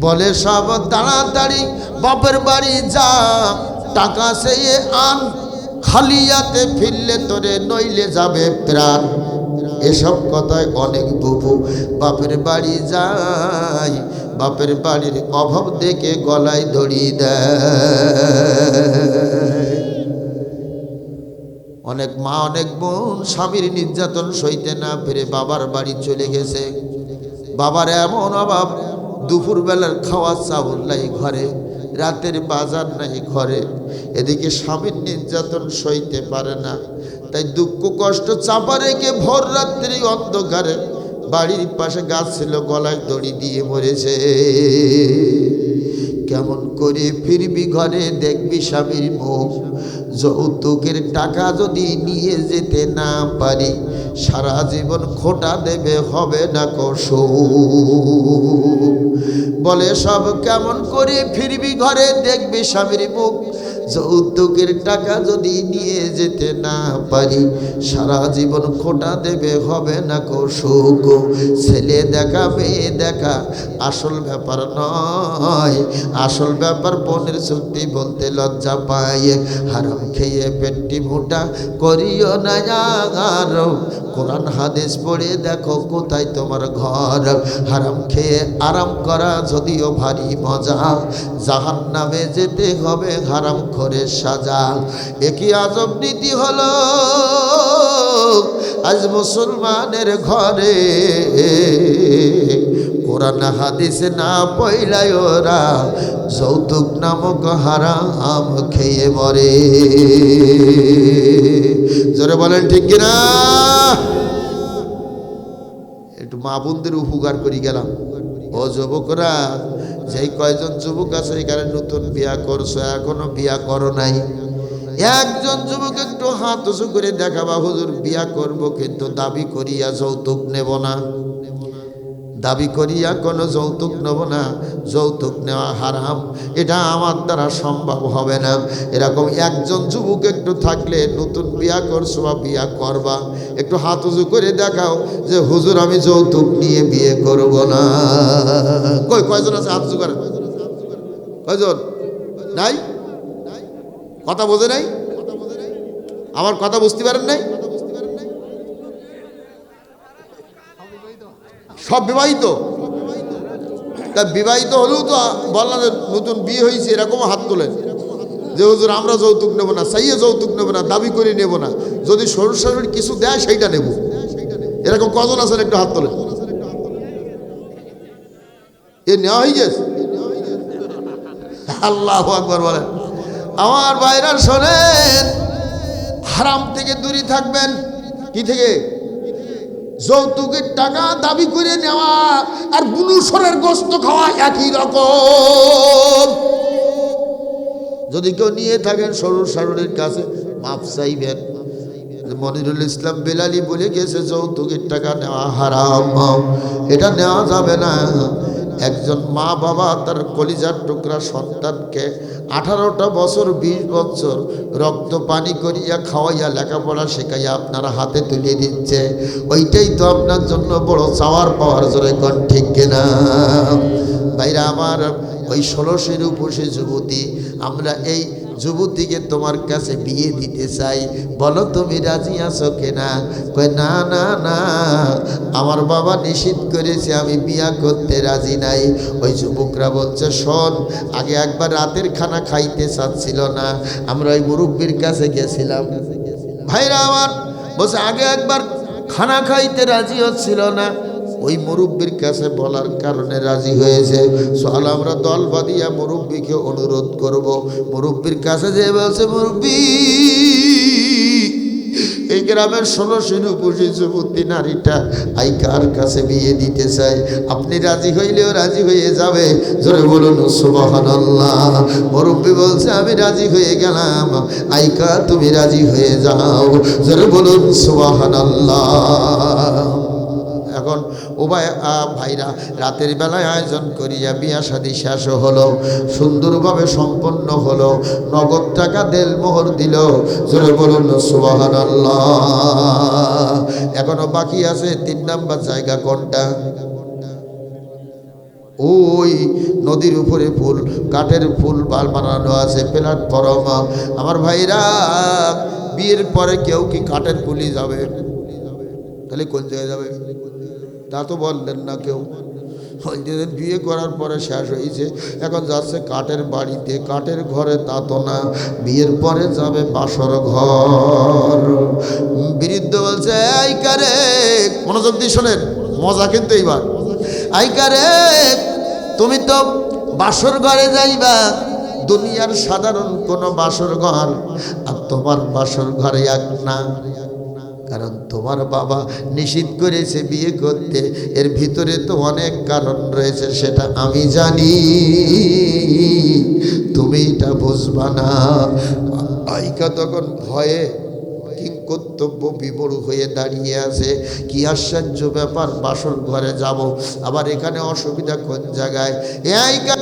বলে সব তাড়াতাড়ি বাপের বাড়ি যা, টাকা চেয়ে আন, খালিয়াতে ফিরলে তোরে নইলে যাবে প্রাণ। এসব কথায় অনেক বুবু বাপের বাড়ি যায়, বাপের বাড়ির অভাব দেখে গলায় দড়ি দেয়। অনেক মা অনেক বোন স্বামীর নির্যাতন সইতে না পেরে বাবার বাড়ি চলে গেছে। বাবার এমন অভাব, দুপুরবেলার খাওয়া চাউল নাই ঘরে, রাতের বাজার নাই ঘরে। এদিকে স্বামীর নির্যাতন সইতে পারে না, তাই দুঃখ কষ্ট চাপা রেখে ভোর রাত্রি অন্ধকারে বাড়ির পাশে গাছ ছিল, গলায় দড়ি দিয়ে মরেছে। কেমন করে ফিরবি ঘরে দেখবি স্বামীর মুখ, যৌতুকের টাকা যদি নিয়ে যেতে না পারি, সারা জীবন খোটা দেবে হবে না কসু। বলে সব কেমন করে ফিরবি ঘরে দেখবি স্বামীর মুখ, যৌতুকের টাকা যদি নিয়ে যেতে না পারি, সারা জীবন খোটা দেবে হবে না কসুক। ছেলে দেখা মেয়ে দেখা আসল ব্যাপার নয়, আসল ব্যাপার বোনের চুক্তি বলতে লজ্জা পায়। হারাম খেয়ে পেটটি মোটা করিও না আর, কোরআন হাদিস পড়ে দেখো কোথায় তোমার ঘর। হারাম খেয়ে আরাম করা যদিও ভারী মজা, জাহান্নামে যেতে হবে হারাম করে সাজা। একই আজব নীতি হলো আজ মুসলমানের ঘরে, কোরআন হাদিস না পইলাই ওরা যৌতুক নামক হারাম খেয়ে মরে। জোরে বলেন ঠিক কিনা? একটু মা বোনদের উপকার করি গেলাম। ও যুবকরা, যেই কয়জন যুবক আছে এখানে নতুন বিয়া করছো, এখনো বিয়া করো নাই, একজন যুবক একটু হাত উঁচু করে দেখাবা, হুজুর বিয়া করব কিন্তু দাবি করিয়া যৌতুক নেব না, দাবি করিয়া কোনো যৌতুক নেব না, যৌতুক নেওয়া হারাম, এটা আমার দ্বারা সম্ভব হবে না। এরকম একজন যুবক একটু থাকলে, নতুন বিয়া করছো বা বিয়া করবা, একটু হাত উঁচু করে দেখাও যে হুজুর আমি যৌতুক নিয়ে বিয়ে করব না। কয়জন আছে? হাত উঁচু করেন। কয়জন? নাই? কথা বোঝে নাই? আমার কথা বুঝতে পারেন নাই? সব বিবাহিত? তা বিবাহিত হলেও তো বললাম নতুন বিয়ে হয়েছে এরকম হাত তোলেন যে হুজুর আমরা যৌতুক নেব না, চাইয়ে যৌতুক নেব না, দাবি করে নেব না, যদি শ্বশুর শাশুড়ি কিছু দেয় সেইটা নেব। এরকম কজন আছেন? একটু হাত তোলেন। এ নেওয়া হয়ে গেছে? আল্লাহু আকবার বলেন। আমার ভাইরা শোনেন, হারাম থেকে দূরে থাকবেন। কি থেকে? যৌতুকের টাকা দাবি করে নেওয়া আর বুনুসরের গোস্ত খাওয়া একই রকম। যদি কেউ নিয়ে থাকেন শ্বশুর শাশুড়ির কাছে মাপ চাইবেন। মনিরুল ইসলাম বেলালি বলে গেছে যৌতুকের টাকা নেওয়া হারাম, এটা নেওয়া যাবে না। একজন মা বাবা তার কলিজার টুকরা সন্তানকে 18টা বছর 20 বছর রক্ত পানি করিয়া খাওয়াইয়া লেখাপড়া শেখাইয়া আপনার হাতে তুলে দিচ্ছে, ওইটাই তো আপনার জন্য বড় চাওয়ার পাওয়ার। জোরে কোন ঠিক কিনা? ভাইরা আমার, ওই 16 উপসী যুবতী আমরা এই যুবতীকে তোমার কাছে বিয়ে দিতে চাই, বলো তুমি রাজি আছো কিনা? কয় না না না, আমার বাবা নিষেধ করেছে, আমি বিয়া করতে রাজি নাই। ওই যুবকরা বলছে শোন, আগে একবার রাতের খানা খাইতে চাচ্ছিল না, আমরা ওই মুরব্বির কাছে গেছিলাম। ভাইরা আমার বলছে আগে একবার খানা খাইতে রাজি হচ্ছিল না, ওই মুরব্বির কাছে বলার কারণে রাজি হয়েছে। চল আমরা দল বাঁধিয়া মুরব্বিকে অনুরোধ করব। মুরব্বির কাছে যে বলছে মুরব্বি, এই গ্রামের 16 রূপসী যুবতী নারীটা আইকার কাছে বিয়ে দিতে চায়, আপনি রাজি হইলেও রাজি হয়ে যাবে। জোরে বলুন সুবহানাল্লাহ। মুরব্বি বলছে আমি রাজি হয়ে গেলাম, আইকা তুমি রাজি হয়ে যাও। জোরে বলুন সুবহানাল্লাহ। এখন উভয় ভাইরা রাতের বেলায় আয়োজন করিয়া বিয়া শাদী শেষ হলো, সুন্দরভাবে সম্পন্ন হলো, নগদ টাকা দেলমোহর দিল। জোরে বলুন সুবহানাল্লাহ। এখনো বাকি আছে 3 নাম্বার জায়গা কোনটা? ওই নদীর উপরে ফুল, কাঠের ফুল বানানো আছে প্ল্যাটফর্ম। আমার ভাইরা বিয়ের পরে কেউ কি কাঠের ফুলই যাবে? তাহলে কোন জায়গায় যাবে? তা তো বললেন না কেউ। বিয়ে করার পরে শেষ হয়েছে, এখন যাচ্ছে কাঠের বাড়িতে, কাঠের ঘরে। তা তো না, বিয়ের পরে যাবে বাসর ঘর। বৃদ্ধ বলছে আইকারে, মনোযোগ দিয়ে শোনেন, মজা কিন্তু এইবার। আইকারে তুমি তো বাসর ঘরে যাইবা, দুনিয়ার সাধারণ কোনো বাসর ঘর আর তোমার বাসর ঘরে এক না, কারণ তোমার বাবা নিষেধ করেছে বিয়ে করতে। এর ভিতরে তো অনেক কারণ রয়েছে, সেটা আমি জানি, তুমি এটা বুঝবা না। আইকা তখন ভয়ে কিংকর্তব্য বিবর হয়ে দাঁড়িয়ে আছে। কি আশ্চর্য ব্যাপার, বাসর ঘরে যাব, আবার এখানে অসুবিধা কোন জায়গায়? এ আইকা